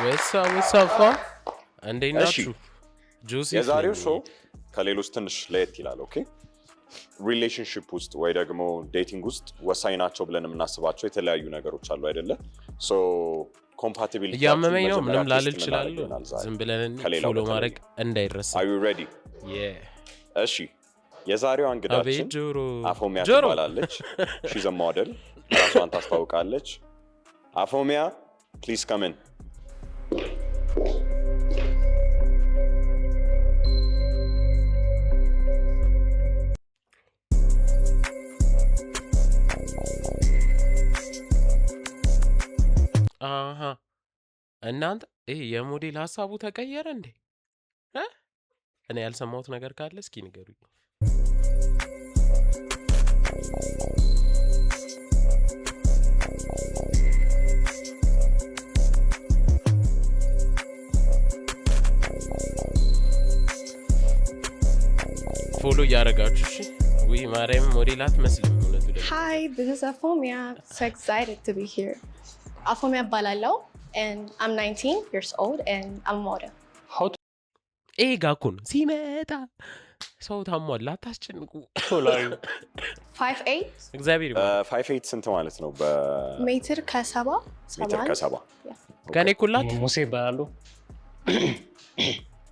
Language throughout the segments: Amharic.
ወሳፋ እንዴት ናችሁ? ጁሲ የዛሬው ሾው ከሌሎች ትንሽ ለየት ይላል። ኦኬ ሪሌሽንሺፕ ውስጥ ወይ ደግሞ ዴቲንግ ውስጥ ወሳኝ ናቸው ብለን የምናስባቸው የተለያዩ ነገሮች አሉ አይደለ? ሶ ኮምፓቲቢሊቲ ያመመኝ ነው ምንም ላልል ይችላል። ዝም ብለን ፎሎ ማድረግ እንዳይረሳ። Are you ready? እሺ የዛሬው እንግዳችን አፎሚያ ትባላለች። she's a model ራሷን ታስተዋውቃለች። አፎሚያ please come in. እናንተ የሞዴል ሐሳቡ ተቀየረ እንዴ? እኔ ያልሰማሁት ነገር ካለ እስኪ ንገሩኝ። ፎሎ እያደረጋችሁ እሺ። ወይ ማርያም ሞዴል አትመስልም እውነቱ ደግሞ። Hi, this is Afomia. So excited to be here. Afomia Balalo, and I'm 19 years old and I'm a model. ጋኩን ሲመጣ ሰው ታሟላ አታስጨንቁ። 5'8". እግዚአብሔር 5'8" ስንት ማለት ነው? ሜትር ከሰባ ከኔ ኩላት ሙሴ ባላሉ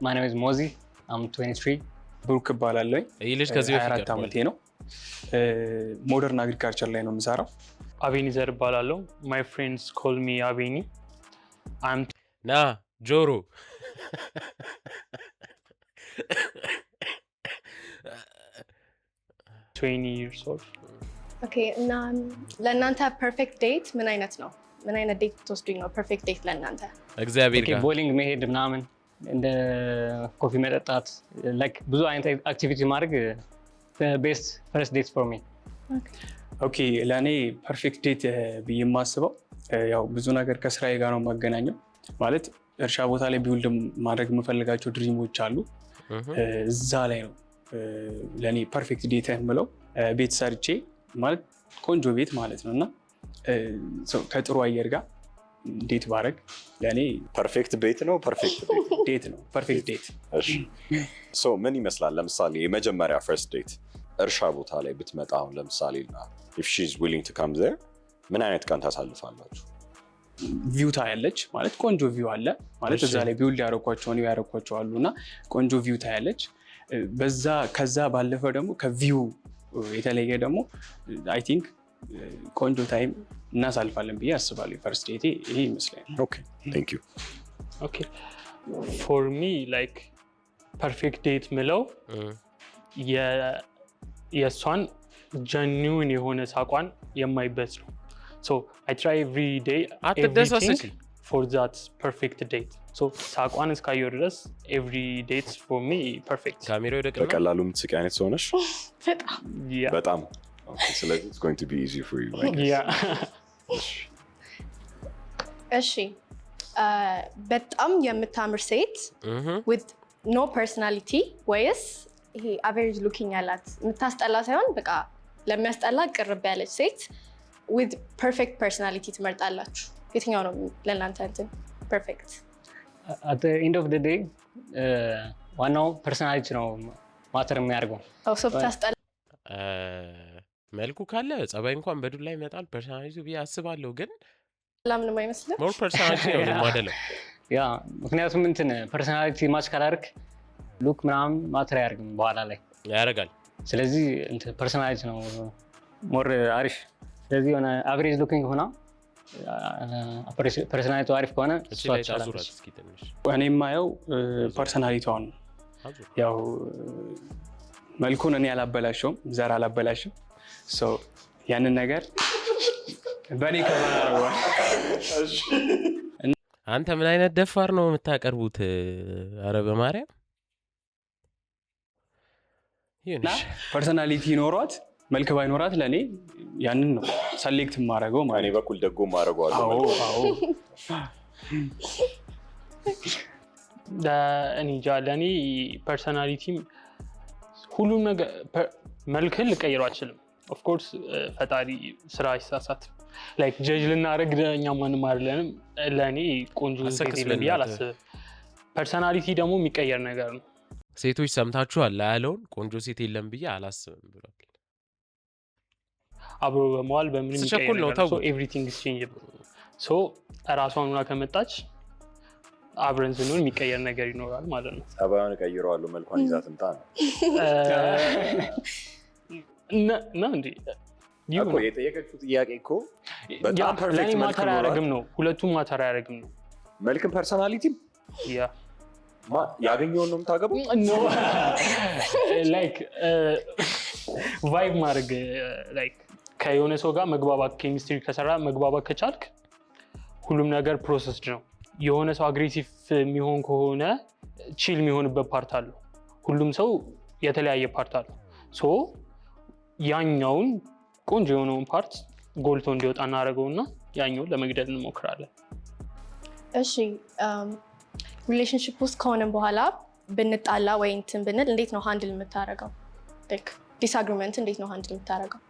My name is Mozi. I'm 23. ብሩክ እባላለሁ። ይህ ልጅ ከዚህ በፊት 24 ዓመቴ ነው። ሞደርን አግሪካልቸር ላይ ነው የምሰራው። አቤኒዘር ባላሉ My friends call me Aveni. I'm ና ጆሮ years old. Okay, እና ለእናንተ ፐርፌክት ዴት ምን አይነት ነው? ምን አይነት ዴት ትወስዱኝ ነው ፐርፌክት ዴት ለእናንተ? እግዚአብሔር ጋር ቦሊንግ መሄድ ምናምን እንደ ኮፊ መጠጣት ላይክ ብዙ አይነት አክቲቪቲ ማድረግ ቤስት ፈርስት ዴት ፎር ሚ። ኦኬ ለእኔ ፐርፌክት ዴት ብዬ የማስበው ያው ብዙ ነገር ከስራዬ ጋር ነው የማገናኘው። ማለት እርሻ ቦታ ላይ ቢውልድ ማድረግ የምፈልጋቸው ድሪሞች አሉ። እዛ ላይ ነው ለእኔ ፐርፌክት ዴት የምለው። ቤት ሰርቼ ማለት ቆንጆ ቤት ማለት ነው እና ከጥሩ አየር ጋር ዴት ባረግ ለእኔ ፐርፌክት ቤት ነው። ፐርፌክት ዴት ነው። ፐርፌክት ዴት። እሺ ሶ ምን ይመስላል? ለምሳሌ የመጀመሪያ ፈርስት ዴት እርሻ ቦታ ላይ ብትመጣ አሁን ለምሳሌ if she's willing to come there ምን አይነት ቀን ታሳልፋላችሁ? ቪው ታያለች ማለት ቆንጆ ቪው አለ ማለት እዛ ላይ ቢውልድ ያረኳቸው አሉ እና ቆንጆ ቪው ታያለች። በዛ ከዛ ባለፈ ደግሞ ከቪው የተለየ ደግሞ አይ ቲንክ ቆንጆ ታይም እናሳልፋለን ብዬ አስባለሁ። ፈርስት ዴቴ ይሄ ይመስለኛል። ኦኬ ቴንክ ዩ። ኦኬ ፎር ሚ ላይክ ፐርፌክት ዴት ምለው የእሷን ጀኒውን የሆነ ሳቋን የማይበት ነው። So I try every day everything for that perfect date. So ሳቋን እስካየሁ ድረስ every date for me perfect. ካሜራው ይደቅና በቀላሉ የምትስቂ አይነት ሰው ነሽ? በጣም ኦኬ። ስለዚህ it's going to be easy for you, right? Yeah. እሺ በጣም የምታምር ሴት with no personality ወይስ ይሄ average looking ያላት የምታስጠላ ሳይሆን በቃ ለሚያስጠላ ቅርብ ያለች ሴት with perfect personality ትመርጣላችሁ? የትኛው ነው ለእናንተ እንትን perfect? At the end of the day ዋናው ፐርሰናሊቲ ነው ማተር የሚያደርገው። ሰው ብታስጠላ መልኩ ካለ ጸባይ እንኳን በዱላ ይመጣል። ፐርሰናሊቲው ብዬ አስባለሁ ግን ምንም አይመስልም። ሞር ፐርሰናሊቲ ነው የማደለው። ያ ምክንያቱም እንትን ፐርሰናሊቲ ማች ካላደረክ ሉክ ምናምን ማተር አያደርግም በኋላ ላይ ያደርጋል። ስለዚህ እንትን ፐርሰናሊቲ ነው ሞር አሪፍ። ስለዚህ የሆነ አቨሬጅ ሉኪንግ ሆና ፐርሰናሊቲው አሪፍ ከሆነ እሷ ትችላለች። እኔ የማየው ፐርሰናሊቲዋን ነው። ያው መልኩን እኔ አላበላሸውም፣ ዘር አላበላሽም። ያንን ነገር በእኔ ከበናረዋል። አንተ ምን አይነት ደፋር ነው የምታቀርቡት? አረ በማርያም ይሁንሽ። ፐርሰናሊቲ ኖሯት መልክ ባይኖራት ለእኔ ያንን ነው ሰሌክት የማደርገው ማለት እኔ በኩል ደጎ ማድረገው አለ። እኔ እንጃ ለእኔ ፐርሰናሊቲም ሁሉም ነገር መልክህን ልቀይረው አልችልም። ኦፍኮርስ ፈጣሪ ስራ አይሳሳት። ላይክ ጀጅ ልናደርግ እኛ ማንም አይደለንም። ለእኔ ቆንጆ ሴት የለም ብዬ አላስብም። ፐርሰናሊቲ ደግሞ የሚቀየር ነገር ነው። ሴቶች ሰምታችኋል ያለውን ቆንጆ ሴት የለም ብዬ አላስብም ብሏል። አብሮ በመዋል በምንም የሚቀየር ነገር ነው። ኤቭሪቲንግ ኢዝ ቼንጅብል። ሶ እራሷን ሆና ከመጣች አብረን ስንሆን የሚቀየር ነገር ይኖራል ማለት ነው። ጸባዩን ቀይረዋለሁ መልኳን ይዛ ትምጣ ነው እና እንዴ እኮ የጠየቀችው ጥያቄ እኮ በጣም ፐርፌክት መልክ ማተር አያደርግም ነው። ሁለቱም ማተር አያደርግም ነው። መልክም ፐርሰናሊቲም ያገኘውን ነው የምታገባው። ላይክ ቫይብ ማድረግ ላይክ ከየሆነ ሰው ጋር መግባባት ኬሚስትሪ ከሰራ መግባባት ከቻልክ ሁሉም ነገር ፕሮሰስድ ነው። የሆነ ሰው አግሬሲቭ የሚሆን ከሆነ ቺል የሚሆንበት ፓርት አለው። ሁሉም ሰው የተለያየ ፓርት አለው። ሶ ያኛውን ቆንጆ የሆነውን ፓርት ጎልቶ እንዲወጣ እናደርገውና ያኛውን ለመግደል እንሞክራለን። እሺ ሪሌሽንሺፕ ውስጥ ከሆነም በኋላ ብንጣላ ወይ እንትን ብንል እንዴት ነው ሃንድል የምታደርገው? ላይክ ዲስአግሪመንት እንዴት ነው ሃንድል የምታደርገው?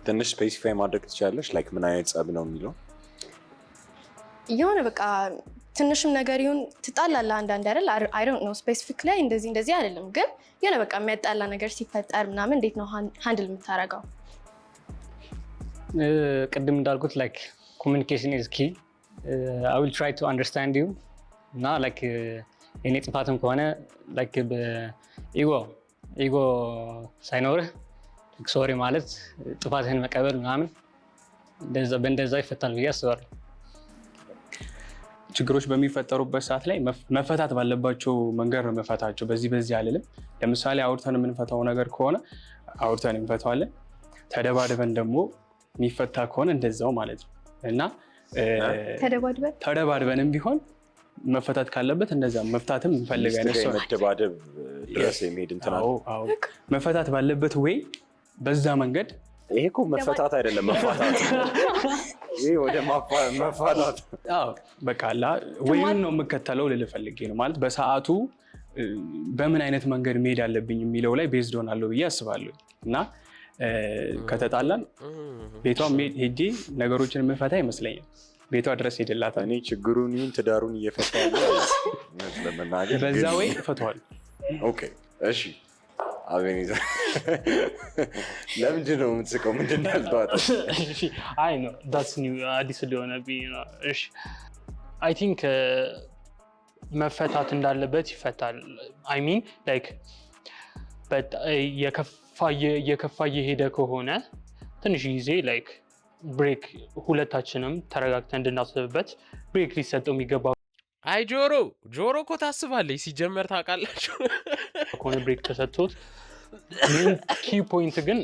ትንሽ ስፔሲፋይ ማድረግ ትችላለሽ? ላይክ ምን አይነት ጸብ ነው የሚለው የሆነ በቃ ትንሽም ነገር ይሁን ትጣላለህ አንዳንድ አይደል? አይ ዶንት ኖ ስፔሲፊክ ላይ እንደዚህ አይደለም፣ ግን የሆነ በቃ የሚያጣላ ነገር ሲፈጠር ምናምን እንዴት ነው ሃንድል የምታደርገው? ቅድም እንዳልኩት ላይክ ኮሚኒኬሽን ኢዝ ኪ አይ ዊል ትራይ ቱ አንደርስታንድ ዩ እና ላይክ የኔ ጥፋትም ከሆነ ላይክ ኢጎ ሳይኖርህ ሶሪ ማለት ጥፋትህን መቀበል ምናምን በእንደዛ ይፈታል ብዬ አስባለሁ። ችግሮች በሚፈጠሩበት ሰዓት ላይ መፈታት ባለባቸው መንገድ ነው መፈታቸው። በዚህ አልልም። ለምሳሌ አውርተን የምንፈታው ነገር ከሆነ አውርተን እንፈታዋለን። ተደባድበን ደግሞ የሚፈታ ከሆነ እንደዛው ማለት ነው እና ተደባድበንም ቢሆን መፈታት ካለበት እንደዛ መፍታትም እንፈልጋለን። መደባደብ ድረስ የሚሄድ እንትና መፈታት ባለበት ወይ በዛ መንገድ። ይሄ እኮ መፈታት አይደለም መፋታት ይሄ ወደ መፋታት። በቃ ወይን ነው የምከተለው ልል ፈልጌ ነው ማለት በሰዓቱ በምን አይነት መንገድ መሄድ አለብኝ የሚለው ላይ ቤዝድ ሆናለሁ ብዬ አስባለሁ። እና ከተጣላን ቤቷ ሄጄ ነገሮችን የምፈታ ይመስለኛል። ቤቷ ድረስ ሄድላታል። እኔ ችግሩን ይሁን ትዳሩን እየፈታ ለመናገር በዛ ወይ ፈቷል። ኦኬ እሺ አቤኔዘር ለምንድን ነው የምትስቀው? ምንድን ነው ያልተዋጠው? አይ ነው ዳትስ ኒው አዲስ ሊሆነብኝ ነው። እሺ አይ ቲንክ መፈታት እንዳለበት ይፈታል። አይ ሚን ላይክ የከፋ እየሄደ ከሆነ ትንሽ ጊዜ ላይክ ብሬክ ሁለታችንም ተረጋግተን እንድናስብበት ብሬክ ሊሰጠው የሚገባ። አይ ጆሮ እኮ ታስባለች ሲጀመር ታውቃላችሁ። ከሆነ ብሬክ ተሰጥቶት ሜን ኪ ፖይንት ግን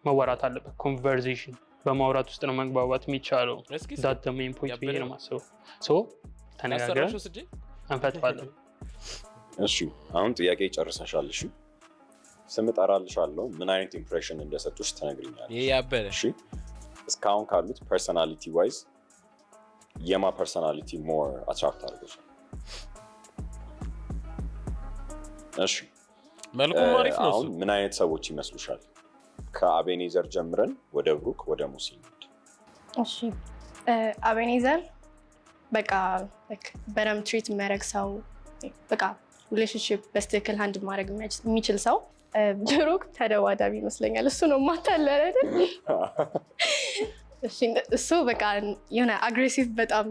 መወራት አለበት። ኮንቨርሴሽን በማውራት ውስጥ ነው መግባባት የሚቻለው። ዳት ሜን ፖይንት ብዬ ነው የማስበው። ሶ ተነጋግረን እንፈትዋለን። እሺ አሁን ጥያቄ ጨርሰሻል። እሺ ስም እጠራልሻለሁ። ምን አይነት ኢምፕሬሽን እንደሰጡሽ ትነግሪኛለሽ። ይሄ ያበረ እሺ እስካሁን ካሉት ፐርሰናሊቲ ዋይዝ የማ ፐርሰናሊቲ ሞር አትራክት አድርጎሻል? እሺ መልኩም አሪፍ ነው። አሁን ምን አይነት ሰዎች ይመስሉሻል? ከአቤኔዘር ጀምረን ወደ ብሩክ ወደ ሙሲ። እሺ አቤኔዘር በቃ በደምብ ትሪት የሚያደርግ ሰው፣ በቃ ሪሌሽንሺፕ በስትክክል ሃንድ ማድረግ የሚችል ሰው። ብሩክ ተደዋዳቢ ይመስለኛል። እሱ ነው ማታለል አይደል? እሱ በቃ የሆነ አግሬሲቭ በጣም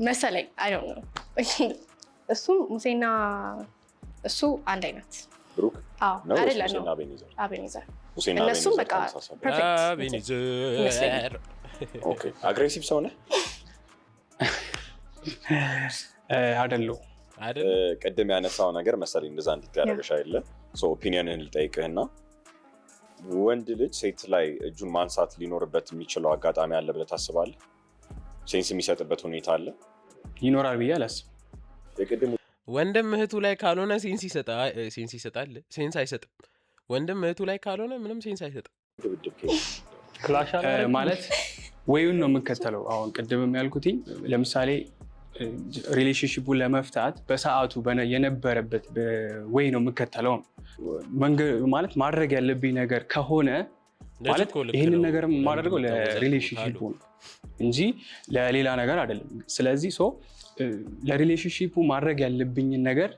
መሰለኝ። አይ ዶንት ኖ እሱ ሙሴና እሱ አንድ አይነት ብሩክ ነው አይደል? ነው አቤኔዘር እነሱም በቃ ፐርፌክት አቤኔዘር። ኦኬ አግሬሲቭ ሰው ነህ? አይደለሁ። ቅድም ያነሳው ነገር መሰለኝ እንደዛ እንድትያደርግሽ አይደለ? ኦፒኒየንህን ልጠይቅህና ወንድ ልጅ ሴት ላይ እጁን ማንሳት ሊኖርበት የሚችለው አጋጣሚ አለ ብለህ ታስባለህ? ሴንስ የሚሰጥበት ሁኔታ አለ? ይኖራል ብዬ አላስብም። የቅድም ወንድም እህቱ ላይ ካልሆነ ሴንስ ይሰጣል? ሴንስ አይሰጥም። ወንድም እህቱ ላይ ካልሆነ ምንም ሴንስ አይሰጥም። ክላሽ ማለት ወይን ነው የምከተለው። አሁን ቅድም ያልኩት ለምሳሌ ሪሌሽንሺፑን ለመፍታት በሰዓቱ የነበረበት ወይ ነው የምከተለው ማለት ማድረግ ያለብኝ ነገር ከሆነ ማለት ይህንን ነገር የማደርገው ለሪሌሽንሺፑ ነው እንጂ ለሌላ ነገር አይደለም። ስለዚህ ለሪሌሽንሺፑ ማድረግ ያለብኝን ነገር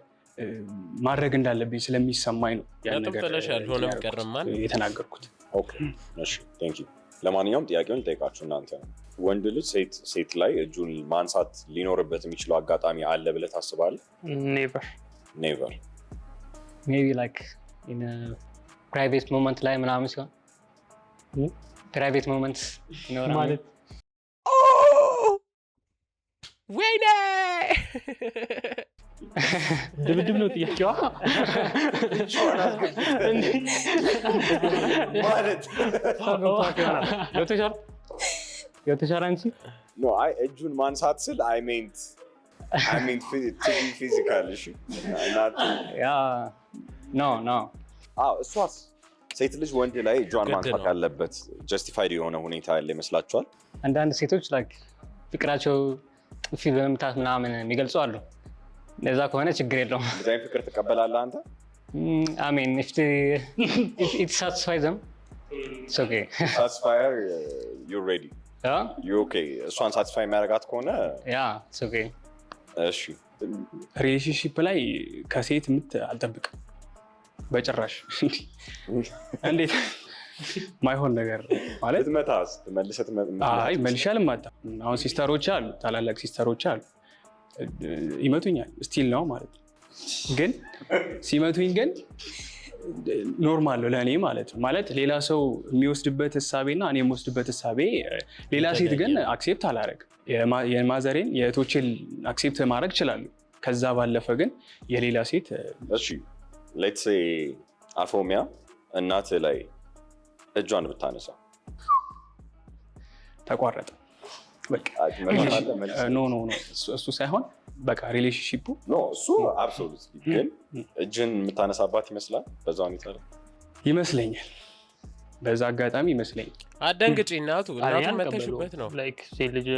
ማድረግ እንዳለብኝ ስለሚሰማኝ ነው ያን ነገር የተናገርኩት። ኦኬ እሺ ቴንክ ዩ። ለማንኛውም ጥያቄውን ልጠይቃችሁ እናንተ ነው። ወንድ ልጅ ሴት ላይ እጁን ማንሳት ሊኖርበት የሚችለው አጋጣሚ አለ ብለህ ታስባለህ? ኔቨር ሜቢ ላይክ ኢን ፕራይቬት ሞመንት ላይ ምናምን ሲሆን ፕራይቬት ሞመንት ይኖራል ማለት ወይኔ ድብድብ ነው ጥያቄዋ ማለት የተሻለ አንቺ ኖ አይ እጁን ማንሳት ስል I meant to be physical እሺ ያ ኖ እሷስ ሴት ልጅ ወንድ ላይ እጇን ማንሳት ያለበት ጀስቲፋይድ የሆነ ሁኔታ ያለ ይመስላችኋል? አንዳንድ ሴቶች ላይክ ፍቅራቸው ጥፊ በመምታት ምናምን የሚገልጹ አሉ። ለዛ ከሆነ ችግር የለውም። ዲዛይን ፍቅር ትቀበላለህ አንተ? I mean if it satisfies them it's okay. Satisfier you're ready. You're okay. እሷን ሳቲስፋይ የሚያደርጋት ከሆነ it's okay. እሺ ሪሌሽንሺፕ ላይ ከሴት ምት አልጠብቅም በጭራሽ። እንዴት ማይሆን ነገር ማለት ትመታስ አይ መልሻልም ማታ አሁን ሲስተሮች አሉ ታላላቅ ሲስተሮች አሉ ይመቱኛል ስቲል ነው ማለት ግን ሲመቱኝ ግን ኖርማል ነው ለእኔ ማለት ነው። ማለት ሌላ ሰው የሚወስድበት እሳቤና እኔ የምወስድበት እሳቤ ሌላ ሴት ግን አክሴፕት አላደርግም። የማዘሬን የእህቶቼን አክሴፕት ማድረግ እችላለሁ። ከዛ ባለፈ ግን የሌላ ሴት እሺ ሌትስ ሴይ አፎሚያ እናት ላይ እጇን ብታነሳ ተቋረጠ በቃ ኖ እሱ ሳይሆን በቃ ሪሌሽንሺፑ እሱ አብሶሉትሊ ግን እጅን የምታነሳባት ይመስላል በዛ ሁኔታ ላይ ይመስለኛል። በዛ አጋጣሚ ይመስለኛል። አደንግጪ እናቱ መተሽበት ነው ላይክ ሴት ልጅ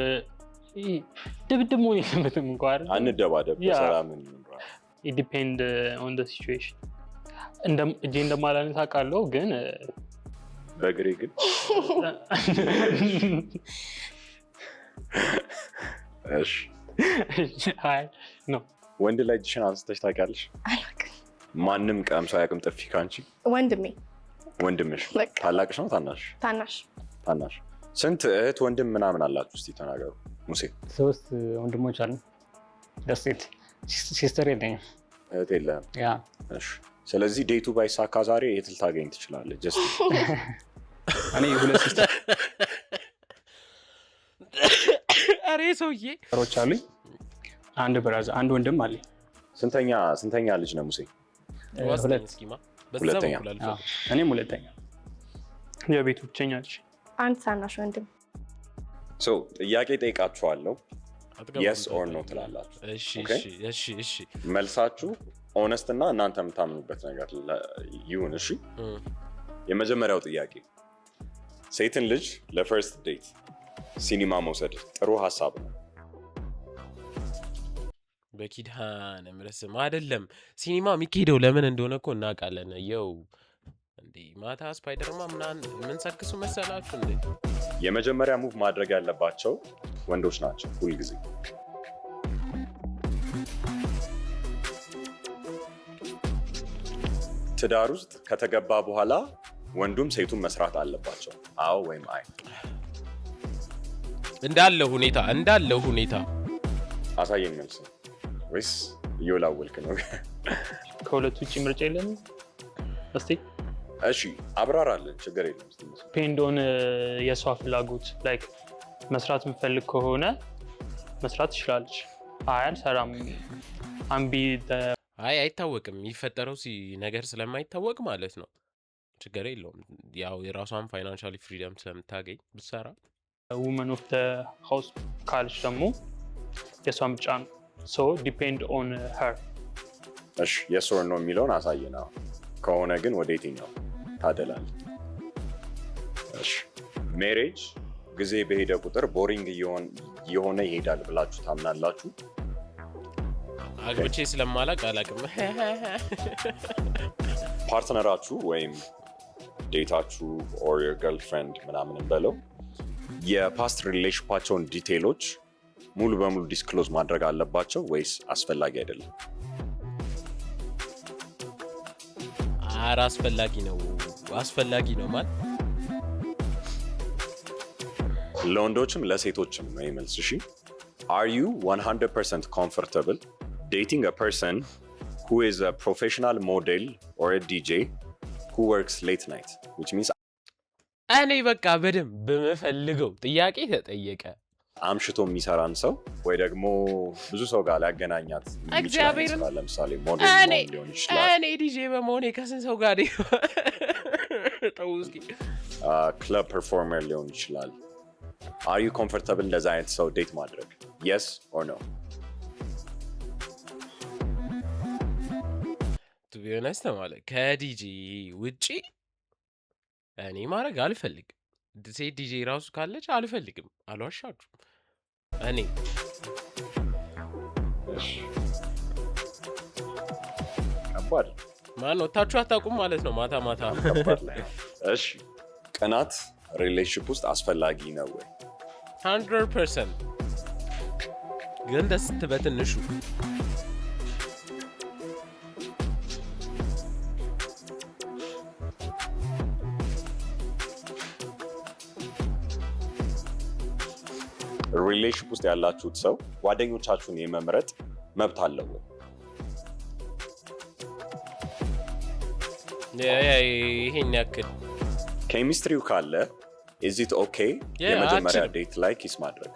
ድብድብ መሆን የለበትም እንኳን አንደባደብ በሰላም እንኖር። it depend on the situation እጄ እንደማላነሳ አውቃለሁ ግን በግሬ ግን እሺ አይ ኖ ወንድ ላይ እጅሽን አንስተሽ ታውቂያለሽ? አላውቅም። ማንም ቀምሶ አያውቅም ጥፊ ካንቺ? ወንድምሽ ታላቅሽ ነው ታናሽ? ታናሽ። ስንት እህት ወንድም ምናምን አላችሁ እስቲ ተናገሩ። ሙሴ 3 ወንድሞች አሉ። ደስት ሲስተር የለኝም። እህት የለህም? ያ እሺ። ስለዚህ ዴቱ ባይሳካ ዛሬ የት ልታገኝ ትችላለህ? ጀስት እኔ 2 ሲስተር አሬ ሰውዬ ሮች አሉኝ። አንድ ብራዘር አንድ ወንድም አለኝ። ስንተኛ ልጅ ነው ሙሴ? ሁለተኛ። እኔም ሁለተኛ። የቤቱ ብቸኛ ልጅ። አንድ ታናሽ ወንድም። ጥያቄ ጠይቃችኋለሁ የስ ኦር ኖ ትላላችሁ። እሺ መልሳችሁ ኦነስት እና እናንተ የምታምኑበት ነገር ይሁን። እሺ የመጀመሪያው ጥያቄ ሴትን ልጅ ለፈርስት ዴት ሲኒማ መውሰድ ጥሩ ሀሳብ ነው? በኪዳነ ምሕረት አይደለም። ሲኒማ የሚካሄደው ለምን እንደሆነ እኮ እናውቃለን። የው እንዴ ማታ ስፓይደርማን ምን ሰክሱ መሰላችሁ እንዴ? የመጀመሪያ ሙቭ ማድረግ ያለባቸው ወንዶች ናቸው ሁልጊዜ። ትዳር ውስጥ ከተገባ በኋላ ወንዱም ሴቱም መስራት አለባቸው። አዎ ወይም አይ? እንዳለው ሁኔታ አሳየኝ መልስ። ወይስ እየወላወልክ ነው? ከሁለት ውጭ ምርጫ የለም? እስቲ እሺ አብራራለን። ችግር የለም። ፔንዶን የሷ ፍላጎት ላይክ መስራት የምፈልግ ከሆነ መስራት ትችላለች። አይ አልሰራም አምቢ አይታወቅም። የሚፈጠረው ነገር ስለማይታወቅ ማለት ነው። ችግር የለውም። ያው የራሷን ፋይናንሻሊ ፍሪደም ስለምታገኝ ብትሰራ። ውመን ኦፍ ዘ ሃውስ ካለች ደግሞ የሷ ምርጫ ነው። ሶ ዲፔንድ ኦን ሄር። እሺ የስ ኦር ኖ የሚለውን አሳየና ከሆነ ግን ወደ የትኛው ታደላል? እሺ ሜሬጅ ጊዜ በሄደ ቁጥር ቦሪንግ እየሆነ ይሄዳል ብላችሁ ታምናላችሁ? አግብቼ ስለማላቅ አላቅም። ፓርትነራችሁ ወይም ዴታችሁ or your girlfriend ምናምን በለው የፓስት ሪሌሽንሺፓቸውን ዲቴይሎች ሙሉ በሙሉ ዲስክሎዝ ማድረግ አለባቸው ወይስ አስፈላጊ አይደለም? አስፈላጊ ነው ማለት ለወንዶችም ለሴቶችም ነው ይመልስ። እሺ Are you 100% comfortable dating a person who is a professional model or a DJ who works late night? Which means እኔ በቃ በደንብ በመፈልገው ጥያቄ ተጠየቀ። አምሽቶ የሚሰራን ሰው ወይ ደግሞ ብዙ ሰው ጋር ሊያገናኛት እግዚአብሔርን ለምሳሌ ሞዴል ሊሆን ይችላል። እኔ ዲጄ በመሆኔ ከስንት ሰው ጋር ተውስኪ ክለብ ፐርፎርመር ሊሆን ይችላል። Are you comfortable እንደዛ አይነት ሰው ዴት ማድረግ? Yes or no? To be honest ማለት ከዲጄ ውጪ እኔ ማድረግ አልፈልግም። ሴት ዲጄ ራሱ ካለች አልፈልግም። አልዋሻችሁም። እኔ ከባድ ማን ወታችሁ አታውቁም ማለት ነው። ማታ ማታ እሺ ቅናት ሪሌሽንሺፕ ውስጥ አስፈላጊ ነው ወይ? 100% ግን ደስ በትንሹ ሪሌሽንሺፕ ውስጥ ያላችሁት ሰው ጓደኞቻችሁን የመምረጥ መብት አለው ወይ? ይሄን ያክል ኬሚስትሪው ካለ is it okay የመጀመሪያ ዴት ላይ ኪስ ማድረግ?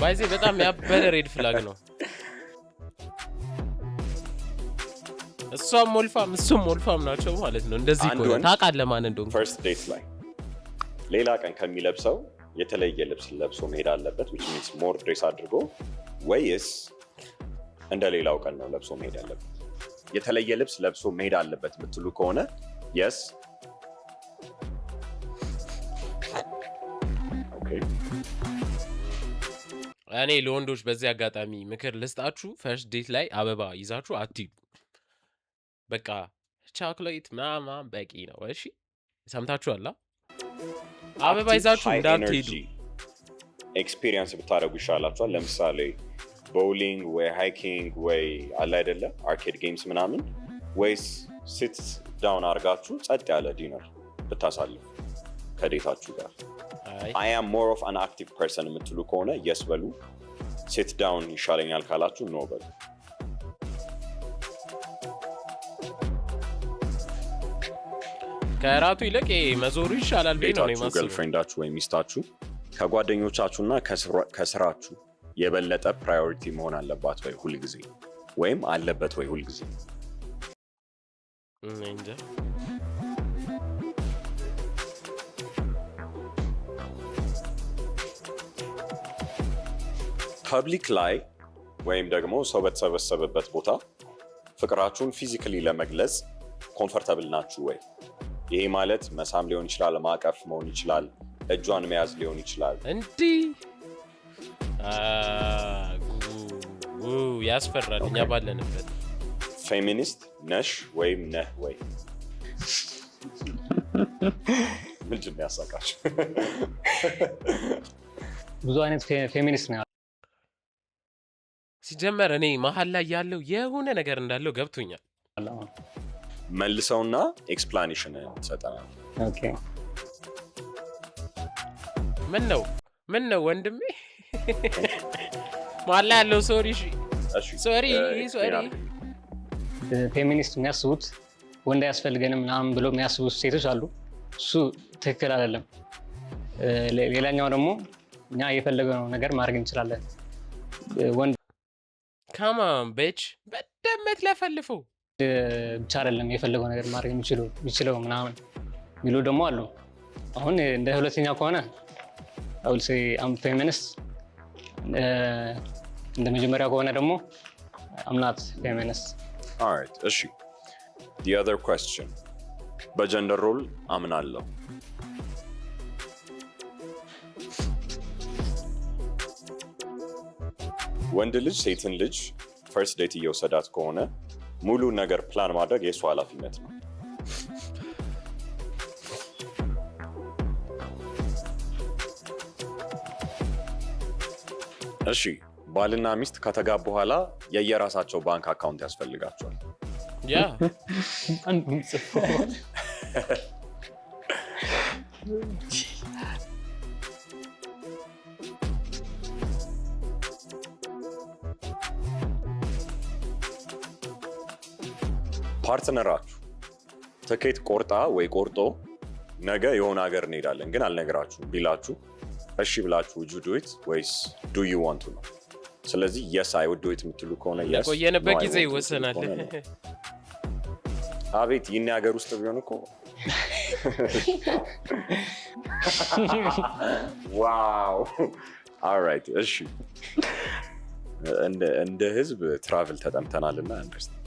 ባይዜ በጣም ያበረ ሬድ ፍላግ ነው። እሷም ሞልፋም እሱም ሞልፋም ናቸው ማለት ነው። እንደዚህ ቆይ ታውቃለህ ማን እንደሆነ ፈርስት ዴት ላይ ሌላ ቀን ከሚለብሰው የተለየ ልብስ ለብሶ መሄድ አለበት which means more dress አድርጎ ወይስ እንደ ሌላው ቀን ነው ለብሶ መሄድ አለበት? የተለየ ልብስ ለብሶ መሄድ አለበት የምትሉ ከሆነ yes okay እኔ ለወንዶች በዚህ አጋጣሚ ምክር ልስጣችሁ። ፈርስት ዴት ላይ አበባ ይዛችሁ አትሂዱ። በቃ ቻኮሌት ምናምን በቂ ነው። እሺ ሰምታችኋል? አበባ ይዛችሁ እንዳትሄዱ። ኤክስፒሪየንስ ብታደርጉ ይሻላችኋል። ለምሳሌ ቦውሊንግ ወይ ሃይኪንግ ወይ አለ አይደለ አርኬድ ጌምስ ምናምን ወይስ ሲት ዳውን አድርጋችሁ ጸጥ ያለ ዲነር ብታሳልፉ ከዴታችሁ ጋር? I am more of an active person የምትሉ ከሆነ yes በሉ። ሲት ዳውን ይሻለኛል ካላችሁ no በሉ። ከራቱ ይልቅ መዞሩ ይሻላል ብዬ ነው የማስበው። ገርልፍሬንዳችሁ ወይ ሚስታችሁ ከጓደኞቻችሁና ከስራችሁ የበለጠ ፕራዮሪቲ መሆን አለባት ወይ ሁልጊዜ? ወይም አለበት ወይ ሁልጊዜ? እንጃ ፐብሊክ ላይ ወይም ደግሞ ሰው በተሰበሰበበት ቦታ ፍቅራችሁን ፊዚካሊ ለመግለጽ ኮምፈርታብል ናችሁ ወይ? ይሄ ማለት መሳም ሊሆን ይችላል፣ ማቀፍ መሆን ይችላል፣ እጇን መያዝ ሊሆን ይችላል። እንዲህ ያስፈራል። እኛ ባለንበት ፌሚኒስት ነሽ ወይም ነህ ወይ? ምንድን ነው ያሳቃችሁ? ብዙ አይነት ፌሚኒስት ነው ሲጀመር። እኔ መሀል ላይ ያለው የሆነ ነገር እንዳለው ገብቶኛል። መልሰውና ኤክስፕላኔሽን ሰጠናል። ኦኬ ምን ነው ወንድሜ መሀል ላይ ያለው ሶሪ ፌሚኒስት የሚያስቡት ወንድ አያስፈልገንም ምናምን ብሎ የሚያስቡት ሴቶች አሉ። እሱ ትክክል አይደለም። ሌላኛው ደግሞ እኛ የፈለገው ነገር ማድረግ እንችላለን። ወንድ ካማን ቤች በደመት ለፈልፈው ብቻ አይደለም የፈለገው ነገር ማድረግ የሚችለው ምናምን የሚሉ ደግሞ አሉ። አሁን እንደ ሁለተኛው ከሆነ I will say I'm feminist። እንደ መጀመሪያው ከሆነ ደግሞ I'm not feminist። Alright, እሺ the other question በጀንደር ሮል አምናለሁ። ወንድ ልጅ ሴትን ልጅ ፈርስት ዴት እየወሰዳት ከሆነ ሙሉ ነገር ፕላን ማድረግ የእሱ ኃላፊነት ነው። እሺ ባልና ሚስት ከተጋቡ በኋላ የየራሳቸው ባንክ አካውንት ያስፈልጋቸዋል። ያ አንዱም ጽፎ ፓርትነራችሁ ትኬት ቆርጣ ወይ ቆርጦ ነገ የሆነ ሀገር እንሄዳለን ግን አልነግራችሁም ቢላችሁ እሺ ብላችሁ would you do it ወይስ do you want to ነው? ስለዚህ yes I would do it የምትሉ ከሆነ yes ቆየንበት ጊዜ ይወሰናል። አቤት ይህን ሀገር ውስጥ ቢሆን እኮ ዋው alright እሺ እንደ ህዝብ ትራቭል ተጠምተናልና አንደርስታንድ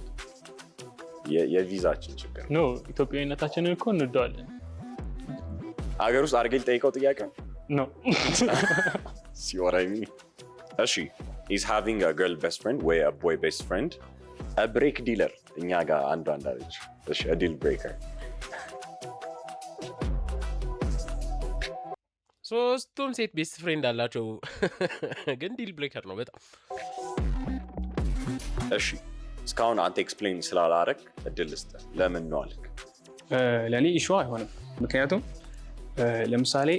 የቪዛችን ችግር ነው። ኢትዮጵያዊነታችንን እኮ እንወደዋለን። ሀገር ውስጥ አድርጌ ልጠይቀው ጥያቄ ነው ሲወራኝ እሺ is having a girl best friend ወይ a boy best friend a break dealer እኛ ጋር አንዱ አንዳለች እሺ a deal breaker ሶስቱም ሴት ቤስት ፍሬንድ አላቸው ግን ዲል ብሬከር ነው በጣም። እሺ እስካሁን አንተ ኤክስፕሌን ስላላረግ እድል ልስጥህ ለምን ነው አልክ? ለእኔ ኢሹ አይሆንም። ምክንያቱም ለምሳሌ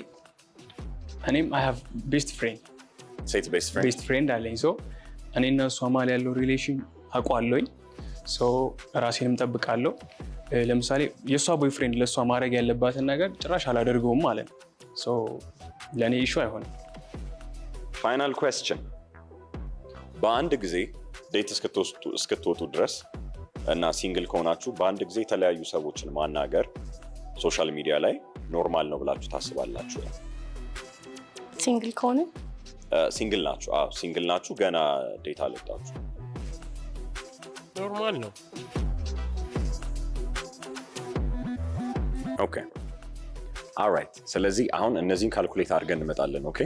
እኔም I have best friend ሴት ቤስት ፍሬንድ አለኝ። ሶ እኔ እና እሷ መሀል ያለው ሪሌሽን አውቀዋለሁኝ። ሶ ራሴንም ጠብቃለሁ። ለምሳሌ የእሷ ቦይ ፍሬንድ ለእሷ ማድረግ ያለባትን ነገር ጭራሽ አላደርገውም ማለት ነው። ሶ ለእኔ ኢሹ አይሆንም። ፋይናል ኩዌስችን በአንድ ጊዜ ዴት እስክትወጡ ድረስ እና ሲንግል ከሆናችሁ በአንድ ጊዜ የተለያዩ ሰዎችን ማናገር ሶሻል ሚዲያ ላይ ኖርማል ነው ብላችሁ ታስባላችሁ? ሲንግል ከሆነ ሲንግል ናችሁ? አዎ ሲንግል ናችሁ፣ ገና ዴት አልወጣችሁ። ኖርማል ነው። ኦኬ ኦልራይት። ስለዚህ አሁን እነዚህን ካልኩሌት አድርገን እንመጣለን። ኦኬ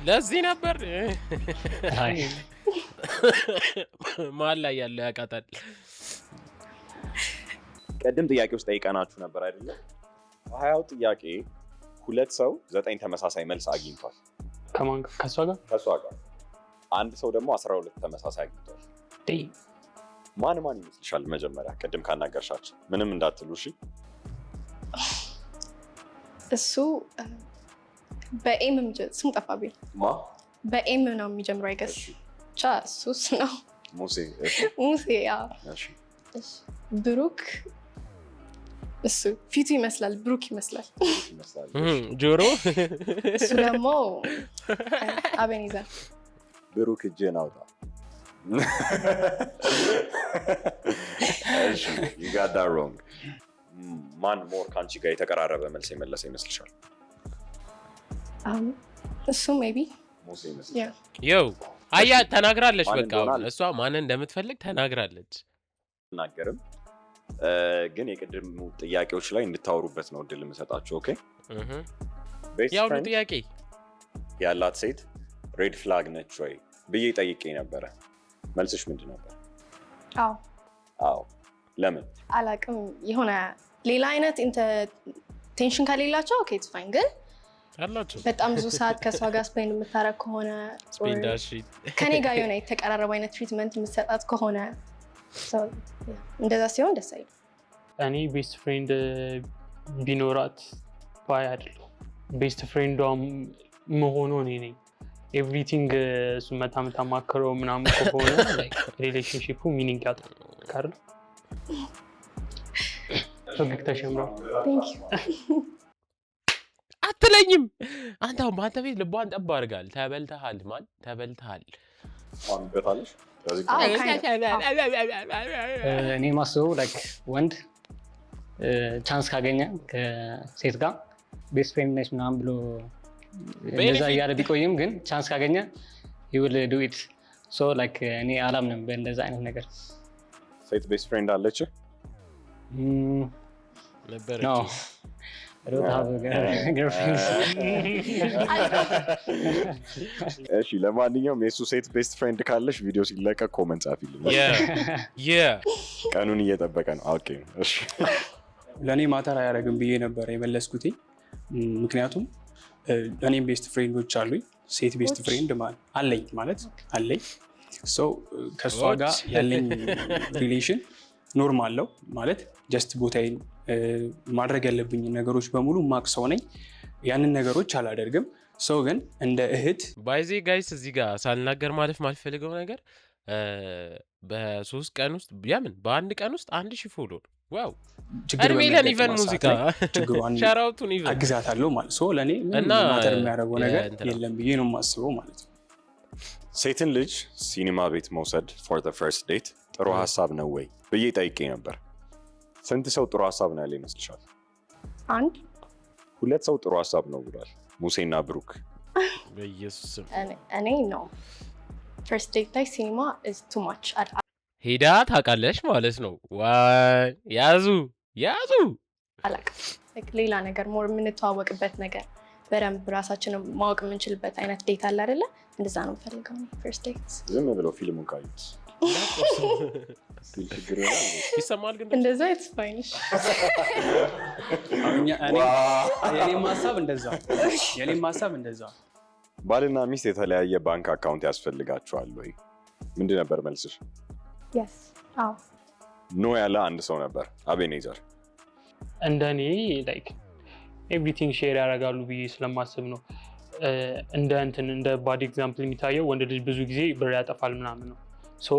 ለዚህ ነበር መሀል ላይ ያለው ያቃታል። ቀደም ጥያቄ ውስጥ ጠይቀናችሁ ነበር አይደለ? ሀያው ጥያቄ 2 ሰው 9 ተመሳሳይ መልስ አግኝቷል። ከማን ከሷ ጋር አንድ ሰው ደግሞ 12 ተመሳሳይ አግኝቷል። ማን ይመስልሻል? መጀመሪያ ቅድም ካናገርሻችሁ ምንም እንዳትሉ እሺ። እሱ በኤም ስሙ ጠፋብኝ። በኤም ነው የሚጀምረው አይገስ ብቻ እሱስ ነው። ሙሴ ያው ብሩክ እሱ ፊቱ ይመስላል ብሩክ ይመስላል። ጆሮ እሱ ደግሞ አቤኔዘር። ብሩክ እጄን አውጣ። እሺ you got that wrong። ማን ሞር ካንቺ ጋር የተቀራረበ መልስ የመለሰ ይመስልሻል? እሱ ሜቢ ሙሴ ይመስላል። ያው አያ ተናግራለች። በቃ እሷ ማንን እንደምትፈልግ ተናግራለች። ተናገርም ግን የቅድሙ ጥያቄዎች ላይ እንድታወሩበት ነው እድል የምሰጣችሁ። ኦኬ ያው ጥያቄ ያላት ሴት ሬድ ፍላግ ነች ወይ ብዬ ጠይቄ ነበረ። መልስሽ ምንድን ነበር? አዎ። ለምን? አላቅም። የሆነ ሌላ አይነት ቴንሽን ከሌላቸው ኦኬ ኢትስ ፋይን። ግን በጣም ብዙ ሰዓት ከሷ ጋር ስፔንድ የምታረግ ከሆነ ከኔ ጋር የሆነ የተቀራረበ አይነት ትሪትመንት የምትሰጣት ከሆነ እንደዛ ሲሆን ደስ አይልም። እኔ ቤስት ፍሬንድ ቢኖራት ባይ አይደለሁ። ቤስት ፍሬንዷ መሆኑ እኔ ነኝ። ኤቭሪቲንግ እሱ መታ ማከረው ምናምን ከሆነ ሪሌሽንሺፑ ሚኒንግ ያጣል። ካርል ፈገግታሽ ያምራል። አትለኝም አንተ አሁን በአንተ ቤት ልቧን ጠብ አድርጋል። ተበልተሃል ማን ተበልተሃል? እኔ ማስበው ላይክ ወንድ ቻንስ ካገኘ ከሴት ጋር ቤስት ፍሬንድ ነች ምናምን ብሎ እንደዛ እያለ ቢቆይም ግን ቻንስ ካገኘ he will do it። so like እኔ አላምንም በእንደዛ አይነት ነገር። ሴት ቤስት ፍሬንድ አለች? ነበረች። No. I don't have a girlfriend. እሺ ለማንኛውም የሱ ሴት ቤስት ፍሬንድ ካለሽ ቪዲዮ ሲለቀቅ ኮመንት ጻፊልኝ። ቀኑን እየጠበቀ ነው። ኦኬ እሺ። ለእኔ ማተር አያደርግም ብዬ ነበር የመለስኩት። ምክንያቱም እኔም ቤስት ፍሬንዶች አሉኝ። ሴት ቤስት ፍሬንድ አለኝ ማለት አለኝ። ከእሷ ጋር ያለኝ ሪሌሽን ኖርማል ነው ማለት ጀስት ቦታዬን ማድረግ ያለብኝ ነገሮች በሙሉ ማቅ ሰው ነኝ። ያንን ነገሮች አላደርግም። ሰው ግን እንደ እህት ባይዜ ጋይስ እዚህ ጋር ሳልናገር ማለፍ ማልፈልገው ነገር በ3 ቀን ውስጥ በአንድ ቀን ውስጥ 1000 ፎሎ ዋው አርሜሊያን ኢቨን ሙዚቃ ሻራውቱን ኢቨን አግዛታለሁ ማለት ሰው ለኔ ማተር የሚያደርገው ነገር የለም ብዬ ነው የማስበው ማለት ነው። ሴትን ልጅ ሲኒማ ቤት መውሰድ for the first date ጥሩ ሀሳብ ነው ወይ ብዬ ጠይቄ ነበር። ስንት ሰው ጥሩ ሀሳብ ነው ያለ ይመስልሻል? 2 ሰው ጥሩ ሀሳብ ነው ብሏል፣ ሙሴና ብሩክ። በኢየሱስ እኔ ነው ፈርስት ዴት ላይ ሲኒማ is too much ሄዳ ታውቃለች ማለት ነው። ዋይ ያዙ አላውቅም። ሌላ ነገር ሞር የምንተዋወቅበት ነገር በደንብ ራሳችንን ማወቅ የምንችልበት አይነት ዴት አለ አይደለ? እንደዛ ነው የምፈልገው ፈርስት ዴት። ዝም ብለው ፊልሙን ካዩት ይሰማል ግን እንደዛ የተስፋይንሽ የኔም ሀሳብ እንደዛ። ባልና ሚስት የተለያየ ባንክ አካውንት ያስፈልጋቸዋል ወይ? ምንድን ነበር መልስሽ? yes አዎ ኖ ያለ አንድ ሰው ነበር አቤኔዘር። እንደኔ ላይክ ኤቭሪቲንግ ሼር ያደርጋሉ ብዬ ስለማስብ ነው። እንደ ባድ ኤግዛምፕል የሚታየው ወንድ ልጅ ብዙ ጊዜ ብር ያጠፋል ምናምን ነው። ሶ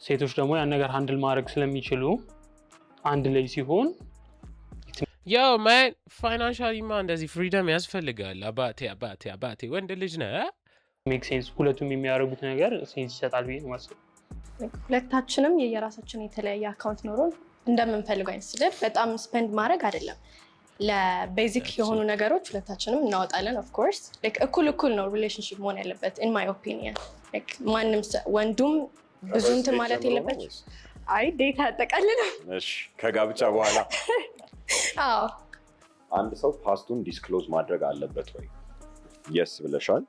ሴቶች ደግሞ ያን ነገር ሃንድል ማድረግ ስለሚችሉ አንድ ላይ ሲሆን ያው ማን ፋይናንሻሊማ እንደዚህ ፍሪደም ያስፈልጋል። አባቴ ወንድ ልጅ ነህ ሜክ ሴንስ። ሁለቱም የሚያደርጉት ነገር ሴንስ ይሰጣል ብዬ ነው የማስበው። ሁለታችንም የየራሳችን የተለያየ አካውንት ኖሮን እንደምንፈልገው አይነት ስልት በጣም ስፔንድ ማድረግ አይደለም። ለቤዚክ የሆኑ ነገሮች ሁለታችንም እናወጣለን። ኦፍ ኮርስ እኩል ነው ሪሌሽንሺፕ መሆን ያለበት ኢን ማይ ኦፒኒየን። ማንም ወንዱም ብዙ እንትን ማለት የለበት። አይ ዴታ ያጠቃልል። እሺ ከጋብቻ በኋላ አዎ አንድ ሰው ፓስቱን ዲስክሎዝ ማድረግ አለበት ወይ? የስ ብለሻል።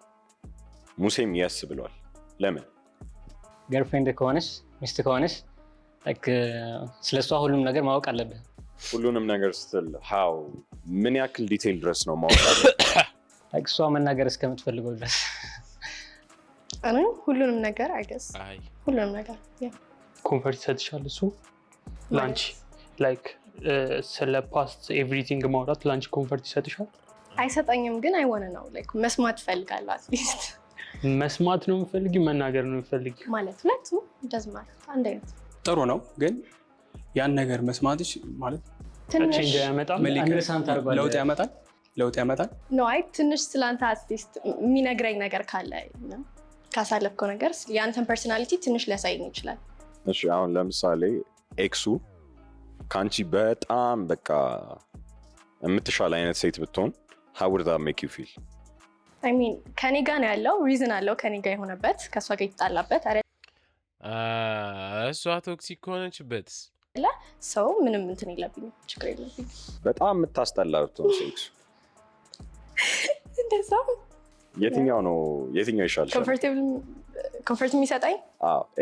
ሙሴም የስ ብሏል። ለምን? ገርልፍሬንድ ከሆነች ሚስት ከሆነች ስለሷ ሁሉም ነገር ማወቅ አለብህ። ሁሉንም ነገር ስትል how ምን ያክል ዲቴይል ድረስ ነው ማወቅ እሷ መናገር እስከምትፈልገው ድረስ? እኔ ሁሉንም ነገር አይገስ ሁሉንም ነገር ኮንፈርት ይሰጥሻል እሱ ላንቺ ላይክ ስለ ፓስት ኤቭሪቲንግ ማውራት ላንቺ ኮንፈርት ይሰጥሻል? አይሰጠኝም፣ ግን አይወነ ነው ላይክ መስማት ፈልጋለሁ። አትሊስት መስማት ነው የምፈልጊው መናገር ነው የምፈልጊው ማለት ሁለቱም ደዝማት አንድ አይነት ጥሩ ነው። ግን ያን ነገር መስማትሽ ማለት ትንሽ ለውጥ ያመጣል ነው። አይ ትንሽ ስላንተ አትሊስት የሚነግረኝ ነገር ካለ ካሳለፍከው ነገር የአንተን ፐርሶናሊቲ ትንሽ ሊያሳይኝ ይችላል። እሺ አሁን ለምሳሌ ኤክሱ ከአንቺ በጣም በቃ የምትሻል አይነት ሴት ብትሆን how would that make you feel? I mean ከኔ ጋር ነው ያለው ሪዝን አለው ከኔ ጋር የሆነበት ከሷ ጋር ይጣላበት አይደል? እሷ ቶክሲክ ሆነችበት ሰው ምንም እንትን የለብኝም፣ ችግር የለብኝም። በጣም የምታስጠላ ብትሆን ሴክስ እንደዛ የትኛው ይሻልሻል? ኮምፈርት የሚሰጠኝ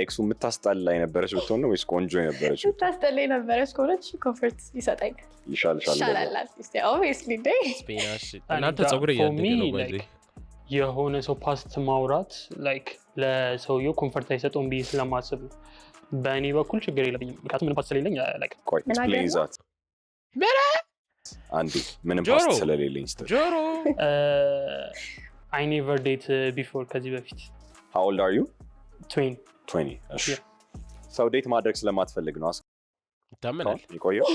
ኤክሱ የምታስጠላ የነበረች ብትሆን ነው ወይስ ቆንጆ የነበረች? የምታስጠላ የነበረች ከሆነች ኮምፈርት ይሰጠኝ ይሻላል። ኦብቪየስሊ ስፔናሽ እናንተ ፀጉር እያደገ ነው ባይዘ የሆነ ሰው ፓስት ማውራት ላይክ ለሰውየው ኮምፈርት አይሰጠውም ብዬ ስለማስብ ነው። በእኔ በኩል ችግር የለብኝም፣ ምክንያቱም ምንም ፓስት ስለሌለኝ ላይክ ቆይ ኤክስፕሌን ዛት አንዴ ምንም ፓስት ስለሌለኝ ጆሮ I never date before ከዚህ በፊት። How old are you? 20 እሺ ሰው ዴት ማድረግ ስለማትፈልግ ነው ይታመናል የቆየው?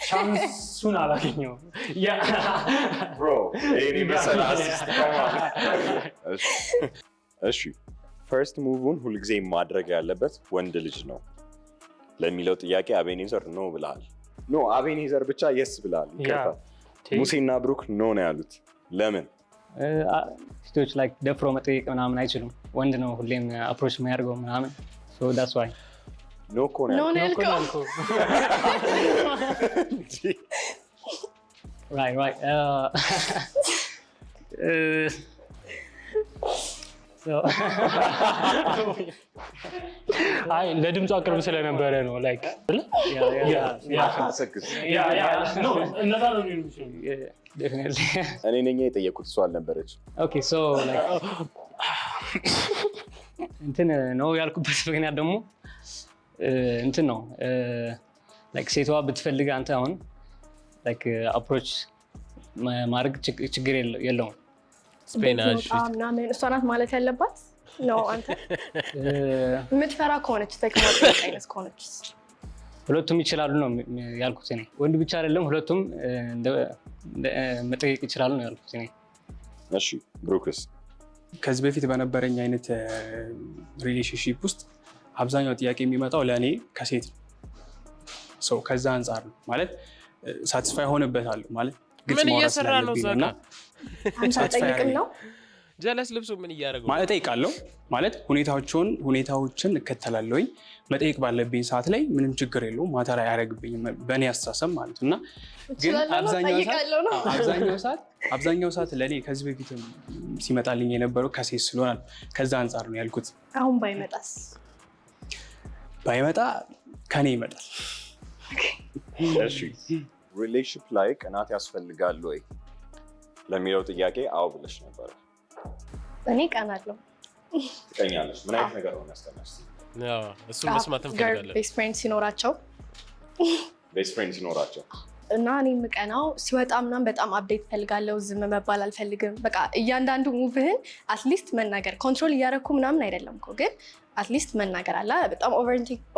ቻንሱን አላገኘሁም። እሺ ፈርስት ሙቭን ሁልጊዜ ማድረግ ያለበት ወንድ ልጅ ነው ለሚለው ጥያቄ አቤኔዘር ኖ ብለሃል። ኖ አቤኔዘር ብቻ የስ ብለሃል። ሙሴና ብሩክ ኖ ነው ያሉት። ለምን? ሴቶች ላይክ ደፍሮ መጠየቅ ምናምን አይችሉም። ወንድ ነው ሁሌም አፕሮች የሚያደርገው ምናምን። ሶ ዳትስ ዋይ ኖ እኮ ነው ያልኩት። right so አይ ለድምጿ ቅርብ ስለነበረ ነው ላይክ definitely እኔ ነኝ የጠየኩት እሷ አልነበረች። okay so like እንትን ነው ያልኩበት ምክንያት ደግሞ እንትን ነው like ሴቷ ብትፈልግ አንተ አሁን like approach ማድረግ ችግር የለውም። ስፔናሽ ምናምን እሷ ናት ማለት ያለባት ነው። አንተ የምትፈራ ከሆነች ተከማጭ አይነት ከሆነች ሁለቱም ይችላሉ ነው ያልኩት እኔ። ወንድ ብቻ አይደለም ሁለቱም መጠየቅ ይችላሉ ነው ያልኩት እኔ። እሺ ብሩክስ? ከዚህ በፊት በነበረኝ አይነት ሪሌሽንሺፕ ውስጥ አብዛኛው ጥያቄ የሚመጣው ለእኔ ከሴት ነው። ከዛ አንጻር ነው ማለት ሳቲስፋይ ሆነበታለሁ ማለት ምን እየሰራ ነው ዛጋ ጠይቅም ነው ጀለስ ልብሱ ምን እያደረገው ማለት ጠይቃለሁ ማለት ሁኔታዎችን እከተላለሁኝ። መጠየቅ ባለብኝ ሰዓት ላይ ምንም ችግር የለውም ማተር አያደርግብኝም በእኔ አስተሳሰብ ማለት እና ግን አብዛኛው ሰዓት ለእኔ ከዚህ በፊት ሲመጣልኝ የነበረው ከሴት ስለሆነ ከዛ አንጻር ነው ያልኩት። አሁን ባይመጣስ? ባይመጣ ከኔ ይመጣል። እሺ ሪሌሽንሺፕ ላይ ቅናት ያስፈልጋል ወይ ለሚለው ጥያቄ አዎ ብለሽ ነበር። እኔ ቀናለሁ። ትቀኛለሽ? ምን አይነት ነገር ነው ያስቀናሽ? እሱ መስማት እንፈልጋለን። ቤስት ፍሬንድ ሲኖራቸው እና እኔ የምቀናው ሲወጣ ምናምን በጣም አፕዴት ፈልጋለሁ። ዝም መባል አልፈልግም። በቃ እያንዳንዱ ሙቭህን አትሊስት መናገር ኮንትሮል እያደረኩ ምናምን አይደለም እኮ ግን አትሊስት መናገር አለ። በጣም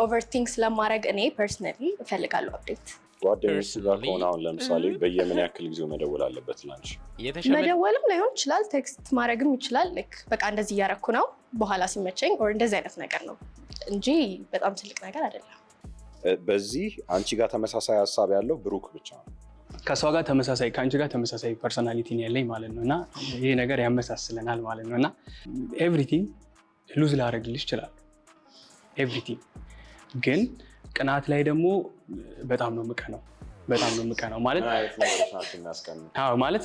ኦቨርቲንክ ስለማድረግ እኔ ፐርሰናሊ እፈልጋለሁ አፕዴት። ጓደኞች ጋር ከሆነ አሁን ለምሳሌ በየምን ያክል ጊዜው መደወል አለበት ላንቺ? መደወልም ላይሆን ይችላል፣ ቴክስት ማድረግም ይችላል። በቃ እንደዚህ እያደረኩ ነው በኋላ ሲመቸኝ ኦር እንደዚህ አይነት ነገር ነው እንጂ በጣም ትልቅ ነገር አይደለም። በዚህ አንቺ ጋር ተመሳሳይ ሀሳብ ያለው ብሩክ ብቻ ነው? ከሷ ጋር ተመሳሳይ ከአንቺ ጋር ተመሳሳይ ፐርሶናሊቲ ያለኝ ማለት ነው እና ይሄ ነገር ያመሳስለናል ማለት ነው እና ኤቭሪቲንግ ሉዝ ላደርግልሽ ይችላል ኤቭሪቲንግ ግን ቅናት ላይ ደግሞ በጣም ነው የምቀነው ማለት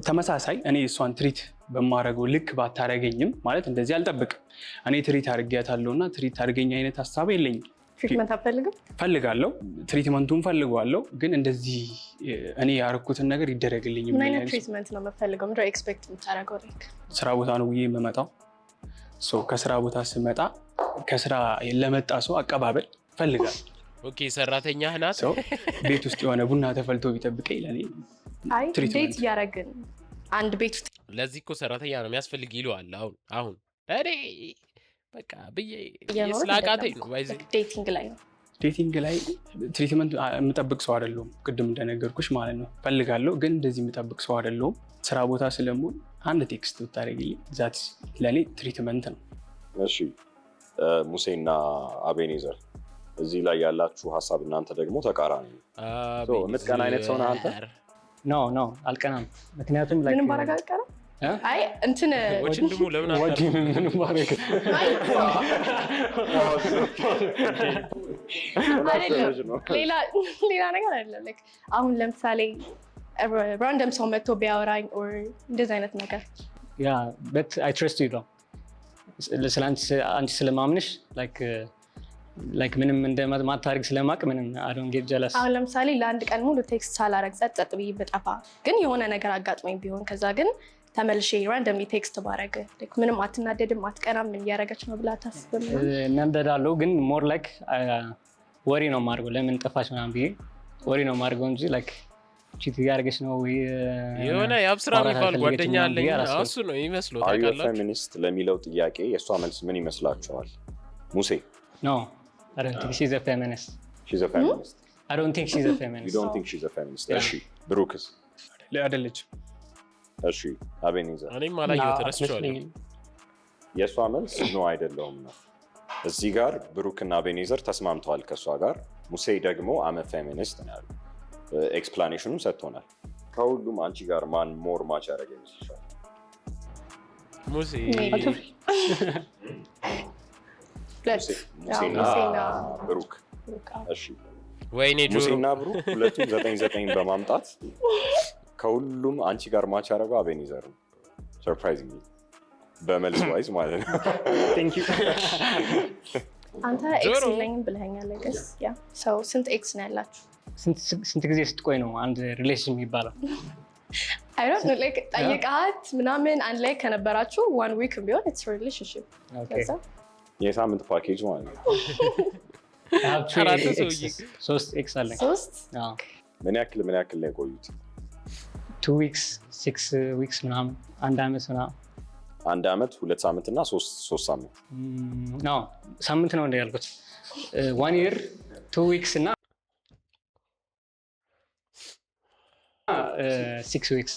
ተመሳሳይ እኔ እሷን ትሪት በማረገው ልክ ባታረገኝም ማለት እንደዚህ አልጠብቅም። እኔ ትሪት አድርጌያታለሁ እና ትሪት አድርገኝ አይነት ሀሳብ የለኝም። ትሪትመንት አትፈልግም? ፈልጋለሁ፣ ትሪትመንቱን ፈልገዋለሁ፣ ግን እንደዚህ እኔ ያደረኩትን ነገር ይደረግልኝ። ምን አይነት ትሪትመንት ነው የምፈልገው? ምንድን ነው ኤክስፔክት የምታደርገው? ስራ ቦታ ነው ብዬ የምመጣው። ከስራ ቦታ ስመጣ ከስራ ለመጣ ሰው አቀባበል ፈልጋል። ኦኬ ሰራተኛ ናት። ቤት ውስጥ የሆነ ቡና ተፈልቶ ቢጠብቀኝ ለኔ ዴት እያደረግን አንድ ቤት ውስጥ ለዚህ እኮ ሰራተኛ ነው የሚያስፈልግ ይለዋል። አሁን እኔ በቃ ብዬ ስላቃተኝ ነው ባይዘ ዴቲንግ ላይ ትሪትመንት የምጠብቅ ሰው አይደለሁም። ቅድም እንደነገርኩሽ ማለት ነው ፈልጋለሁ፣ ግን እንደዚህ የምጠብቅ ሰው አይደለሁም። ስራ ቦታ ስለምሆን አንድ ቴክስት ብታደርግልኝ ዛት ለእኔ ትሪትመንት ነው። እሺ ሙሴና አቤኔዘር እዚህ ላይ ያላችሁ ሀሳብ እናንተ ደግሞ ተቃራኒ ነው። የምትቀና አይነት ሰው ነህ አንተ? ኖ አልቀናም። ምክንያቱም ምንም ባረጋ አልቀናም። አይ እንትን ወንድሙ ለምን ምንም ባረጋ ሌላ ነገር አይደለም። አሁን ለምሳሌ ራንደም ሰው መጥቶ ቢያወራኝ ኦር እንደዚህ አይነት ነገር በት አይ ትረስት ዩ ነው አንቺ ስለማምንሽ ላይክ ምንም እንደማታደርግ ስለማቅ ምንም አይ ዶንት ጌት ጀለስ። አሁን ለምሳሌ ለአንድ ቀን ሙሉ ቴክስት ሳላረግ ጸጥ ብዬ ብጠፋ ግን የሆነ ነገር አጋጥሞኝ ቢሆን ከዛ ግን ተመልሼ ራንደምሊ ቴክስት ባረግ ምንም አትናደድም አትቀናም? ምን እያደረገች ነው ብላ አታስብም? እናደዳለሁ ግን ሞር ላይክ ወሬ ነው የማደርገው። ለምን ጠፋች ምናምን ብዬ ወሬ ነው የማደርገው እንጂ ላይክ ቺት እያደረገች ነው ወይ የሆነ የአብስራ የሚባል ጓደኛ አለኝ እሱ ነው ይመስለው። ታውቃለህ ፌሚኒስት ለሚለው ጥያቄ የእሷ መልስ ምን ይመስላችኋል? ሙሴ No, I don't think she's a feminist. She's a feminist? I don't think she's a feminist. You don't think she's a feminist? እሺ ብሩክስ? አይደለችም። እሺ አቤኔዘር? እኔም አላየሁት ረስቼዋለሁ። የእሷ መልስ ኖ አይደለሁም ነው። እዚህ ጋር ብሩክና አቤኔዘር ተስማምተዋል ከእሷ ጋር። ሙሴ ደግሞ አመ ፌሚኒስት ነው ያለው። ኤክስፕላኔሽኑም ሰጥቶናል። ከሁሉም አንቺ ጋር ማን ሞር ማች ያደረገ ይመስልሻል? ሙሴ ሙሴና ብሩክ። እሺ ወይኔ ጆሮ ሙሴና ብሩክ ሁለቱም 9-9 በማምጣት ከሁሉም አንቺ ጋር ማች ያደረገው አቤኔዘር ነው። ሰርፕራይዚንግ በመልስ ዋይዝ ማለት ነው። ቴንክ ዩ። አንተ ኤክስ የለኝም ብለኸኛል። አይገስ ያ ሰው ስንት ኤክስ ነው ያላችሁ? ስንት ጊዜ ስትቆይ ነው አንድ ሪሌሽን የሚባለው? አይ ዶንት ኖ ላይክ ጠይቃት ምናምን አንድ ላይ ከነበራችሁ 1 ዊክ ቢሆን ኢትስ ሪሌሽንሺፕ። ከዛ የሳምንት ፓኬጅ ማለት ነው። ሶስት ኤክስ አለኝ። ምን ያክል ነው የቆዩት? 2 ዊክስ 6 ዊክስ ምናምን 1 ዓመት ምናምን 1 ዓመት 2 ሳምንት እና 3 ሳምንት ነው። ሳምንት ነው ያልኩት። 1 year 2 ዊክስ እና 6 ዊክስ።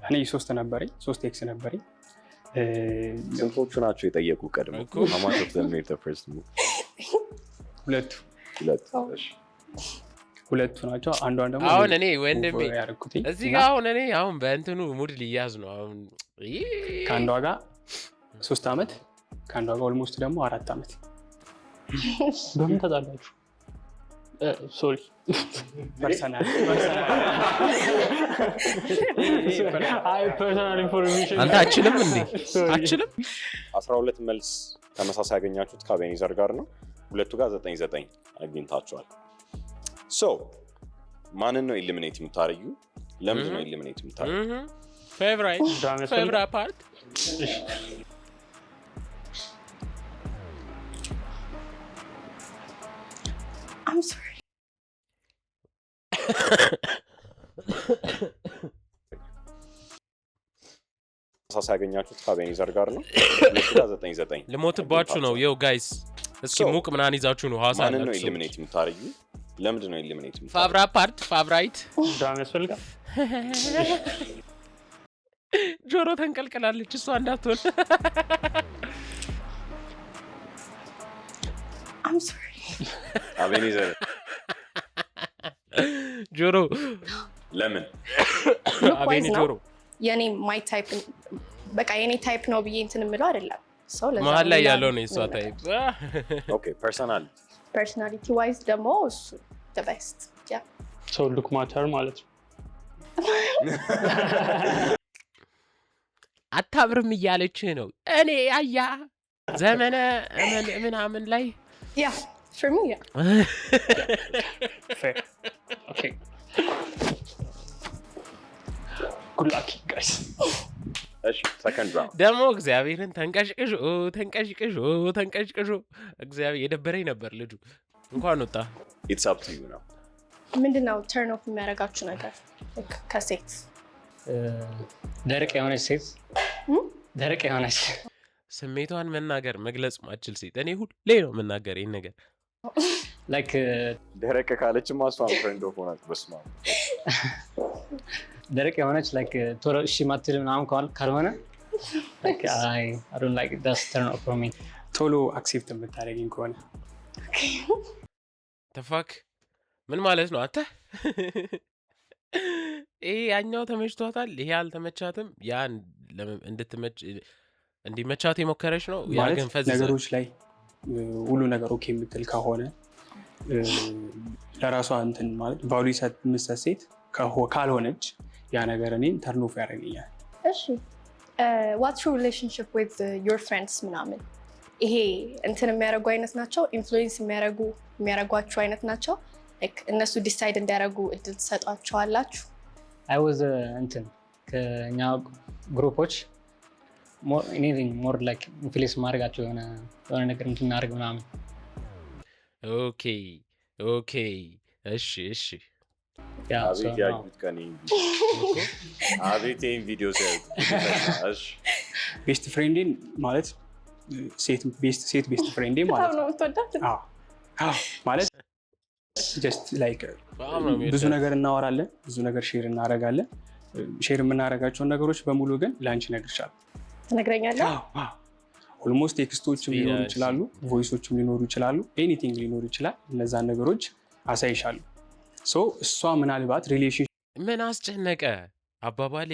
እኔ 3 ነበረኝ፣ 3 ኤክስ ነበረኝ። ስንቶቹ ናቸው የጠየቁ ቀድሞ? አማት ኦፍ ዘም ሜድ ዘ ፈርስት ሙቭ? ሁለቱ ናቸው። አንዷን ደግሞ አሁን እኔ ወንድሜ እዚህ ጋር አሁን በእንትኑ ሙድ ሊያዝ ነው። አሁን ከአንዷ ጋር 3 ዓመት ከአንዷ ጋር ኦልሞስት ደግሞ 4 ዓመት። በምን ተጣላችሁ? ሶሪ ፐርሰናል ኢንፎርሜሽን አንተ አችልም እንዴ? አችልም 12 መልስ ተመሳሳይ ያገኛችሁት ከአቤኔዘር ጋር ነው። ሁለቱ ጋር 9-9 አግኝታችኋል። ሶ ማንን ነው ኤሊሚኔት የምታረዩ? ለምንድን ነው ኤሊሚኔት የምታረዩ? ፌቨራይት ፓርት I'm sorry. ተመሳሳይ ያገኛችሁት ከአቤኔዘር ጋር ነው። ሁለቱ ጋር 9-9 ልሞትባችሁ ነው። ይኸው ጋይስ እስኪ ሙቅ ምናምን ይዛችሁ ነው ሐዋሳ ማንን ነው ኤሊሚኔት የምታረዩ? ለምንድን ነው ኤሊሚኔት የምታረዩ? ፌቨራይት ዳም ያስፈልጋል። ጆሮ ተንቀልቀላለች እሷ እንዳትሆን። I'm sorry. አቤኔዘር ጆሮ ለምን? አቤኔ ጆሮ የኔ ማይ ታይፕ በቃ የኔ ታይፕ ነው ብዬ እንትን የምለው አይደለም። ሰው ለዛ መሀል ላይ ያለው ነው የሷ ታይፕ። ኦኬ ፐርሰናሊቲ ዋይዝ ደግሞ እሱ the best ያ ሰው ሉክ ማተር ማለት ነው። አታብርም እያለችህ ነው። እኔ አያ ዘመነ ምናምን ላይ ያ for me yeah fair okay good luck guys እሺ ሰከንድ ራውንድ ደግሞ እግዚአብሔርን ተንቀሽቅሾ እግዚአብሔር የደበረኝ ነበር ልጁ እንኳን ወጣ። ኢትስ አፕ ቱ ዩ ናው። ምንድነው ተርን ኦፍ የሚያደርጋችሁ ነገር ከሴት? ደረቅ የሆነች ስሜቷን መናገር መግለጽ ማችል ሴት እኔ ሁሌ ነው መናገር ይሄን ነገር ላይክ ደረቅ ካለችማ እሷም ፍሬንድ ኦፍ ሆናት በስማ ደረቅ የሆነች ላይክ ቶሎ እሺ ማትል ምናምን ካልሆነ ላይክ አይ ዶንት ላይክ ዳስ ተርን ኦፍ ፎር ሚ። ቶሎ አክሴፕት የምታደርጊኝ ከሆነ ተፋክ ምን ማለት ነው አንተ? ይሄ ያኛው ተመችቷታል፣ ይሄ አልተመቻትም። ያ እንዲመቻት የሞከረች ነው። ያ ግን ፈዝ ነገሮች ላይ ሁሉ ነገር ኦኬ የምትል ከሆነ ለራሷ እንትን ማለት ቫልዩ የምትሰጥ ሴት ካልሆነች ያ ነገር እኔን ተርን ኦፍ ያደርገኛል። እሺ what's your relationship with your friends ምናምን? ይሄ እንትን የሚያደርጉ አይነት ናቸው? ኢንፍሉዌንስ የሚያደርጓቸው አይነት ናቸው? ላይክ እነሱ ዲሳይድ እንዲያደርጉ እድል ትሰጧቸዋላችሁ? አይ ዋዝ እንትን ከኛ ግሩፖች ሞር ላይክ ኢንፍሉዌንስ ማድረጋቸው የሆነ ነገር እንድናደርግ ምናምን። ኦኬ እሺ ያ አቤት ያዩት ከኔ አቤት ይሄን ቪዲዮ ሲያዩት እሺ ቤስት ፍሬንዴን ማለት ሴት ቤስት ፍሬንዴ ማለት ነው የምትወዳት? አዎ ማለት ጀስት ላይክ ብዙ ነገር እናወራለን፣ ብዙ ነገር ሼር እናደርጋለን። ሼር የምናደርጋቸውን ነገሮች በሙሉ ግን ለአንቺ እነግርሻለሁ። ትነግረኛለህ? ኦልሞስት ቴክስቶችም ሊኖሩ ይችላሉ፣ ቮይሶችም ሊኖሩ ይችላሉ፣ ኤኒቲንግ ሊኖሩ ይችላል። እነዛን ነገሮች አሳይሻለሁ። ሶ እሷ ምናልባት ሪሌሽን ምን አስጨነቀ አባባሌ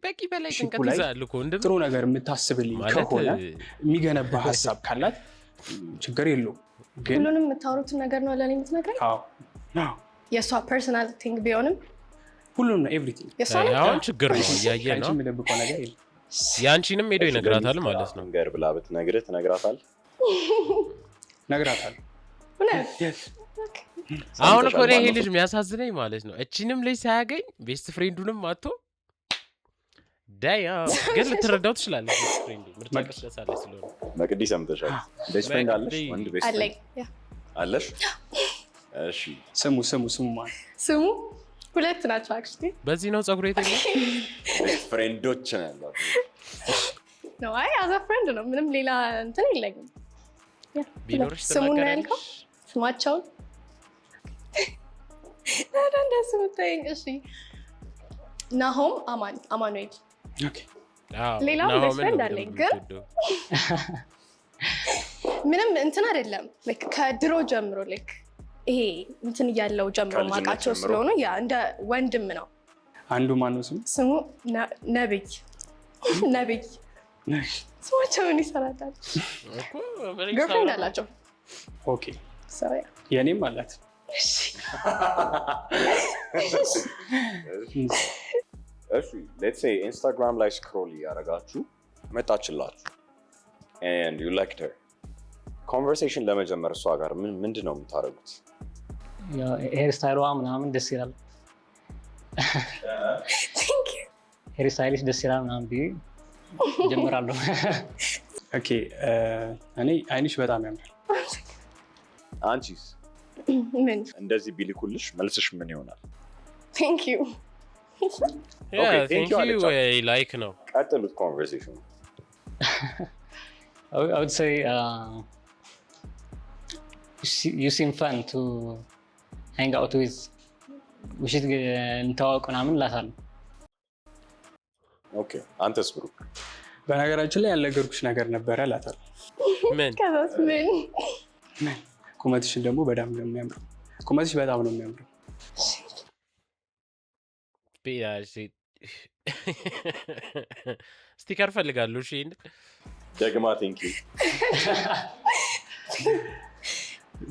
በቂ በላይ ሺፑ ጭንቀት ላይ ይዛል እኮ ጥሩ ነገር የምታስብልኝ ማለት ከሆነ የሚገነባ ሀሳብ ካላት ችግር የለውም። ግን ሁሉንም የምታወሩትን ነገር ነው ለእኔ የምትነግረኝ? አዎ የእሷ ፐርሰናል ቲንግ ቢሆንም ሁሉም ነው ኤቭሪቲንግ አሁን ችግር ነው እያየ ነው። የምደብቀው ነገር የለም። ያንቺንም ሄዶ ይነግራታል ማለት ነው። ነገር ብላ ብትነግርህ ትነግራታል። ነግራታል። አሁን እኮ ይሄ ልጅ የሚያሳዝነኝ ማለት ነው እቺንም ልጅ ሳያገኝ ቤስት ፍሬንዱንም አጥቶ ዳያ ግን ልትረዳው ትችላለች። ቤስት ፍሬንዱ ምርጫ ቀስለሳለች ስለሆነ መቅዲ ሰምተሻል? ቤስት ፍሬንድ አለሽ? ወንድ ቤስት አለኝ። ፍሬንድ አለሽ? እሺ ስሙ ማለት ስሙ ሁለት ናቸው አክቹሊ። በዚህ ነው ጸጉር የተገኘ ቤስት ፍሬንዶች ነው ያለው ነው። አይ አዛ ፍሬንድ ነው፣ ምንም ሌላ እንትን የለኝም። ቢኖርሽ ስሙን ነው ያልከው? ስማቸውን እንደሱ ብታይኝ። እሺ ናሆም፣ አማኑኤል። ሌላው ቤስት ፍሬንድ አለኝ ግን ምንም እንትን አይደለም። ከድሮ ጀምሮ ይሄ እንትን እያለው ጀምሮ ማውቃቸው ስለሆነ ያ እንደ ወንድም ነው። አንዱ ማነው ስሙ? ስሙ ነብይ። ስማቸው ምን ይሰራታል? ገርፍሬንድ አላቸው። ኦኬ የኔም አላት። እሺ ሌትስ ሴይ ኢንስታግራም ላይ ስክሮል እያደረጋችሁ መጣችላችሁ and you liked her ኮንቨርሴሽን ለመጀመር እሷ ጋር ምንድን ነው የምታደርጉት? ሄር ስታይሏ ምናምን ደስ ይላል። ሄር ስታይልሽ ደስ ይላል ምናምን ብዬ ጀምራለሁ። ኦኬ እኔ አይንሽ በጣም ያምራል። አንቺስ? ምን እንደዚህ ቢልኩልሽ መልስሽ ምን ይሆናል? ቴንክ ዩ ላይክ ነው። ቀጥሉት ኮንቨርሴሽኑ። I would say you seem fun to hang out with. ውሽት እንተዋወቅ ምናምን እላታለሁ። ኦኬ አንተስ ብሩክ? በነገራችን ላይ ያልነገርኩሽ ነገር ነበረ እላታለሁ። ምን? ቁመትሽን ደግሞ በጣም ነው የሚያምረው። ቁመትሽ በጣም ነው የሚያምረው። ስቲከር ፈልጋለሁ። እሺ ደግማ ቴንክ ዩ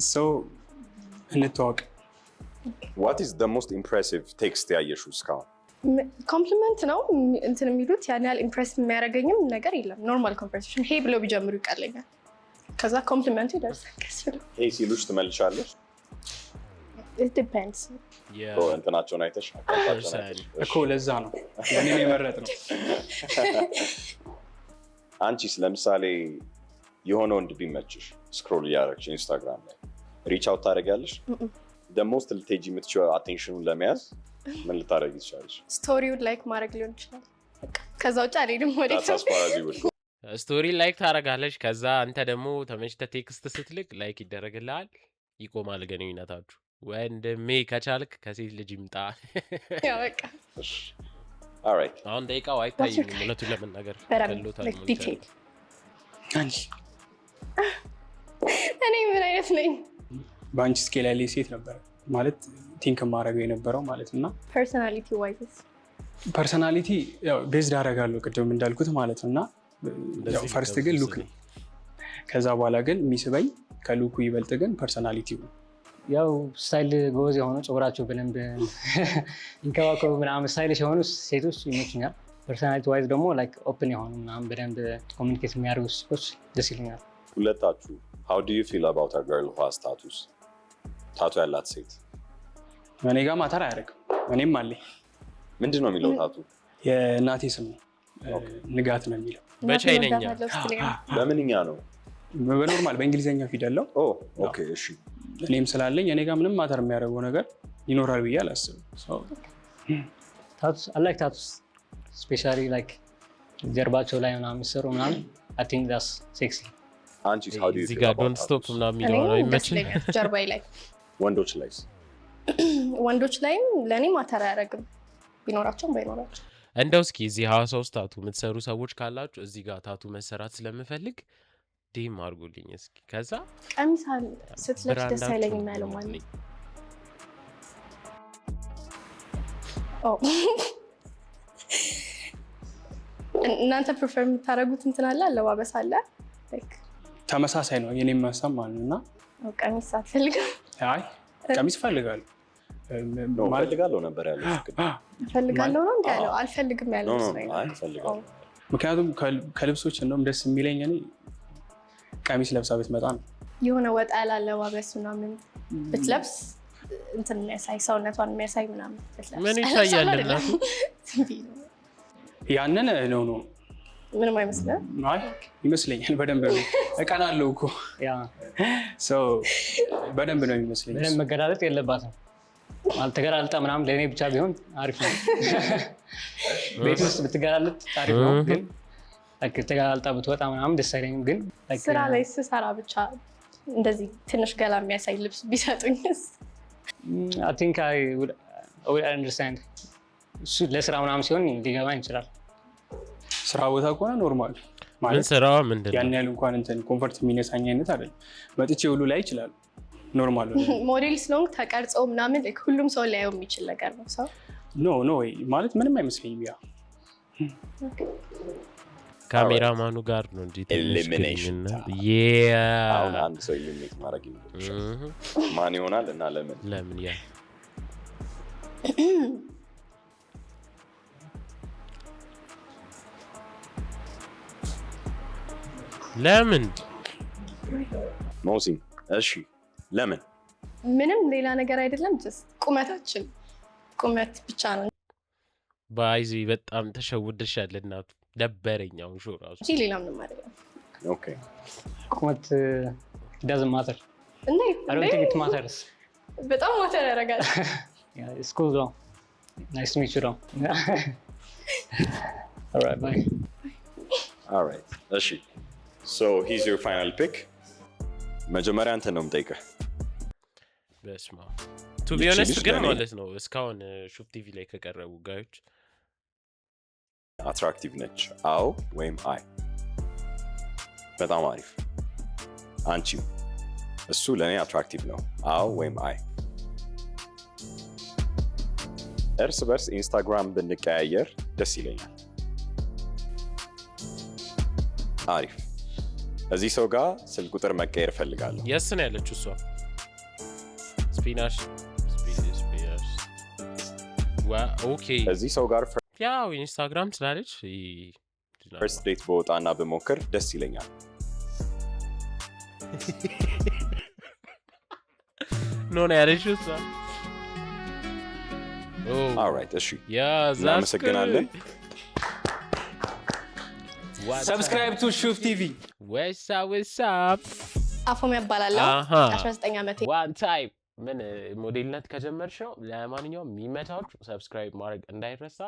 ሶ እንተዋወቅ። what is the most impressive text ያየሽው እስካሁን? ኮምፕሊመንት ነው እንትን የሚሉት ያን ያህል ኢምፕሬስ የሚያደርገኝም ነገር የለም። ኖርማል ኮንቨርሴሽን ሄይ ብለው ቢጀምሩ ይቀለኛል። ከዛ ኮምፕሊመንቱ ይደርሳል። ሄይ ሲሉሽ ትመልሻለሽ? it depends እንትናቸውን አይተሽ እኮ ለዛ ነው እኔም የመረጥ ነው። አንቺስ ለምሳሌ የሆነ ወንድ ቢመችሽ ስክሮል እያደረግሽ ኢንስታግራም ላይ ሪች አውት ታደርጊያለሽ? ደሞስት ልትሄጂ የምትችይው አቴንሽኑን ለመያዝ ምን ልታደርጊ ትችላለሽ? ስቶሪውን ላይክ ማድረግ ሊሆን ይችላል። ከዛ ውጭ አልሄድም ወዴት። ስቶሪ ላይክ ታደርጋለች። ከዛ አንተ ደግሞ ተመችተህ ቴክስት ስትልክ ላይክ ይደረግልሃል። ይቆማል ግንኙነታችሁ። ወንድሜ ከቻልክ ከሴት ልጅ ይምጣ። በቃ ኦልራይት። አሁን ደቂቃው አይታይም እውነቱን ለመናገር ከሎታል። ዲቴል እኔ ምን አይነት ነኝ? በአንቺ ስኬል ያለ ሴት ነበር ማለት ቲንክ ማድረገው የነበረው ማለት እና ፐርሰናሊቲ ዋይዝ ፐርሰናሊቲ ያው ቤዝድ አደርጋለሁ ቅድም እንዳልኩት ማለት ነው። እና ያው ፈርስት ግን ሉክ ነው። ከዛ በኋላ ግን የሚስበኝ ከሉኩ ይበልጥ ግን ፐርሰናሊቲው ነው። ያው ስታይል ጎበዝ የሆኑ ፀጉራቸው በደንብ ይንከባከቡ ምናምን ስታይልሽ የሆኑ ሴቶች ይመቹኛል። ፐርሰናሊቲ ዋይዝ ደግሞ ላይክ ኦፕን የሆኑ ምናምን በደንብ ኮሚኒኬት የሚያደርጉ ሴቶች ደስ ይሉኛል። ሁለታችሁ how do you feel about a girl who has tattoos? ታቱ ያላት ሴት እኔ ጋር ማተር አያደርግም። እኔም አለኝ። ምንድን ነው የሚለው ታቱ? የእናቴ ስም ነው። ንጋት ነው የሚለው። በቻይነኛ በምንኛ ነው? በኖርማል በእንግሊዝኛ ፊደል ነው። ኦኬ እሺ። እኔም ስላለኝ እኔ ጋር ምንም ማተር የሚያደርገው ነገር ይኖራል ብዬ አላስብም። ታቱስ አይ ላይክ ታቱስ ስፔሻሊ ላይክ ጀርባቸው ላይ ምናምን የሚሰሩ ምናምን አይ ቲንክ ዳትስ ሴክሲ። አንቺስ how do you እዚህ feel ጋር about ዶንት ስቶፕ tattoos? ምናምን የሚለው ነው ይመችል። ጀርባዬ ላይ ወንዶች ላይስ? ወንዶች ላይም ለእኔ ማተር አያደርግም ቢኖራቸውም ባይኖራቸው። እንደው እስኪ እዚህ ሐዋሳ ውስጥ ታቱ የምትሰሩ ሰዎች ካላችሁ እዚህ ጋር ታቱ መሰራት ስለምፈልግ ዲም አድርጉልኝ እስኪ። ከዛ ቀሚስ ስትለብስ ደስ አይለኝም ያለው ማለት እናንተ ፕሪፈር የምታደርጉት እንትን አለ አለባበስ አለ ተመሳሳይ ነው የኔ ማሳብ ማለት ነውና ቀሚስ አትፈልግም? አይ ቀሚስ ፈልጋለሁ ፈልጋለሁ ነበር ያለው ፈልጋለሁ ነው እንዴ ያለው አልፈልግም ያለው አይ ፈልጋለሁ ምክንያቱም ከልብሶች እንደውም ደስ የሚለኝ እኔ ቀሚስ ለብሳ ብትመጣ ነው የሆነ ወጣ ያለ አለባበስ ምናምን ብትለብስ እንትን የሚያሳይ ሰውነቷን የሚያሳይ ምናምን ብትለብስ ምን ይታያል እናቱ ያንን ነው ምንም አይመስልም? አይ ይመስለኛል በደንብ ነው እቀናለሁ እኮ ያ በደንብ ነው የሚመስለኝ ምንም መገላለጥ የለባትም አልተገላለጣ ምናምን ለእኔ ብቻ ቢሆን አሪፍ ነው ቤት ውስጥ ብትገላለጥ አሪፍ ነው ግን ተገላለጣ ብትወጣ ምናምን ደስ አይለኝም ግን ስራ ላይ ስሰራ ብቻ እንደዚህ ትንሽ ገላ የሚያሳይ ልብስ ቢሰጡኝስ? I think I would understand ለስራ ምናምን ሲሆን ሊገባኝ ይችላል ስራ ቦታ ከሆነ ኖርማል ምን ስራው ምንድነው ያን ያህል እንኳን እንትን ኮምፎርት የሚነሳኝ አይነት አይደለም መጥቼ ሁሉ ላይ ይችላል ኖርማል ነው ሞዴል ስለሆንክ ተቀርጾ ምናምን ሁሉም ሰው ሊያየው የሚችል ነገር ነው ሰው ኖ ማለት ምንም አይመስለኝም ያ ካሜራማኑ ጋር ነው እንጂ ኤሊሚኔሽን yeah አሁን አንድ ሰው ኤሊሚኔት ማድረግ ይችላል ማን ይሆናል እና ለምን ያ ለምን ሞሲ እሺ ለምን ምንም ሌላ ነገር አይደለም just ቁመት ብቻ ነው ባይዚ በጣም ተሸውደሻል እናቱ ደበረኛው ሾ ራሱ እሺ ሌላ ምንም አይደለም ኦኬ ቁመት doesn't matter እንዴ I don't think it matters በጣም ማተር ያደርጋል yeah it's cool though nice to meet you though all right bye all right እሺ so he's your final pick መጀመሪያ አንተ ነው የምጠይቀህ በስማ to be honest ግን ማለት ነው እስካሁን ሹፍ ቲቪ ላይ ከቀረቡ ጋዮች አትራክቲቭ ነች አዎ ወይም አይ በጣም አሪፍ አንቺ እሱ ለኔ አትራክቲቭ ነው አዎ ወይም አይ እርስ በርስ ኢንስታግራም ብንቀያየር ደስ ይለኛል አሪፍ እዚህ ሰው ጋር ስልክ ቁጥር መቀየር ፈልጋለሁ የስ ነው ያለችው እሷ ስፒናሽ ኦኬ እዚህ ሰው ጋር ያው ኢንስታግራም ስላለች ፈርስት ዴት በወጣና በሞክር ደስ ይለኛል ኖ ነው ያለችው እሷ ኦልራይት እሺ ያዛስ እናመሰግናለን ሰብስክራይብ ቱ ሹፍ ቲቪ ወሳ አፎም ያባላለው 19 ዓመቴ ዋን ታይም ምን ሞዴልነት ከጀመርሽው ለማንኛውም የሚመታችሁ ሰብስክራይብ ማድረግ እንዳይረሳ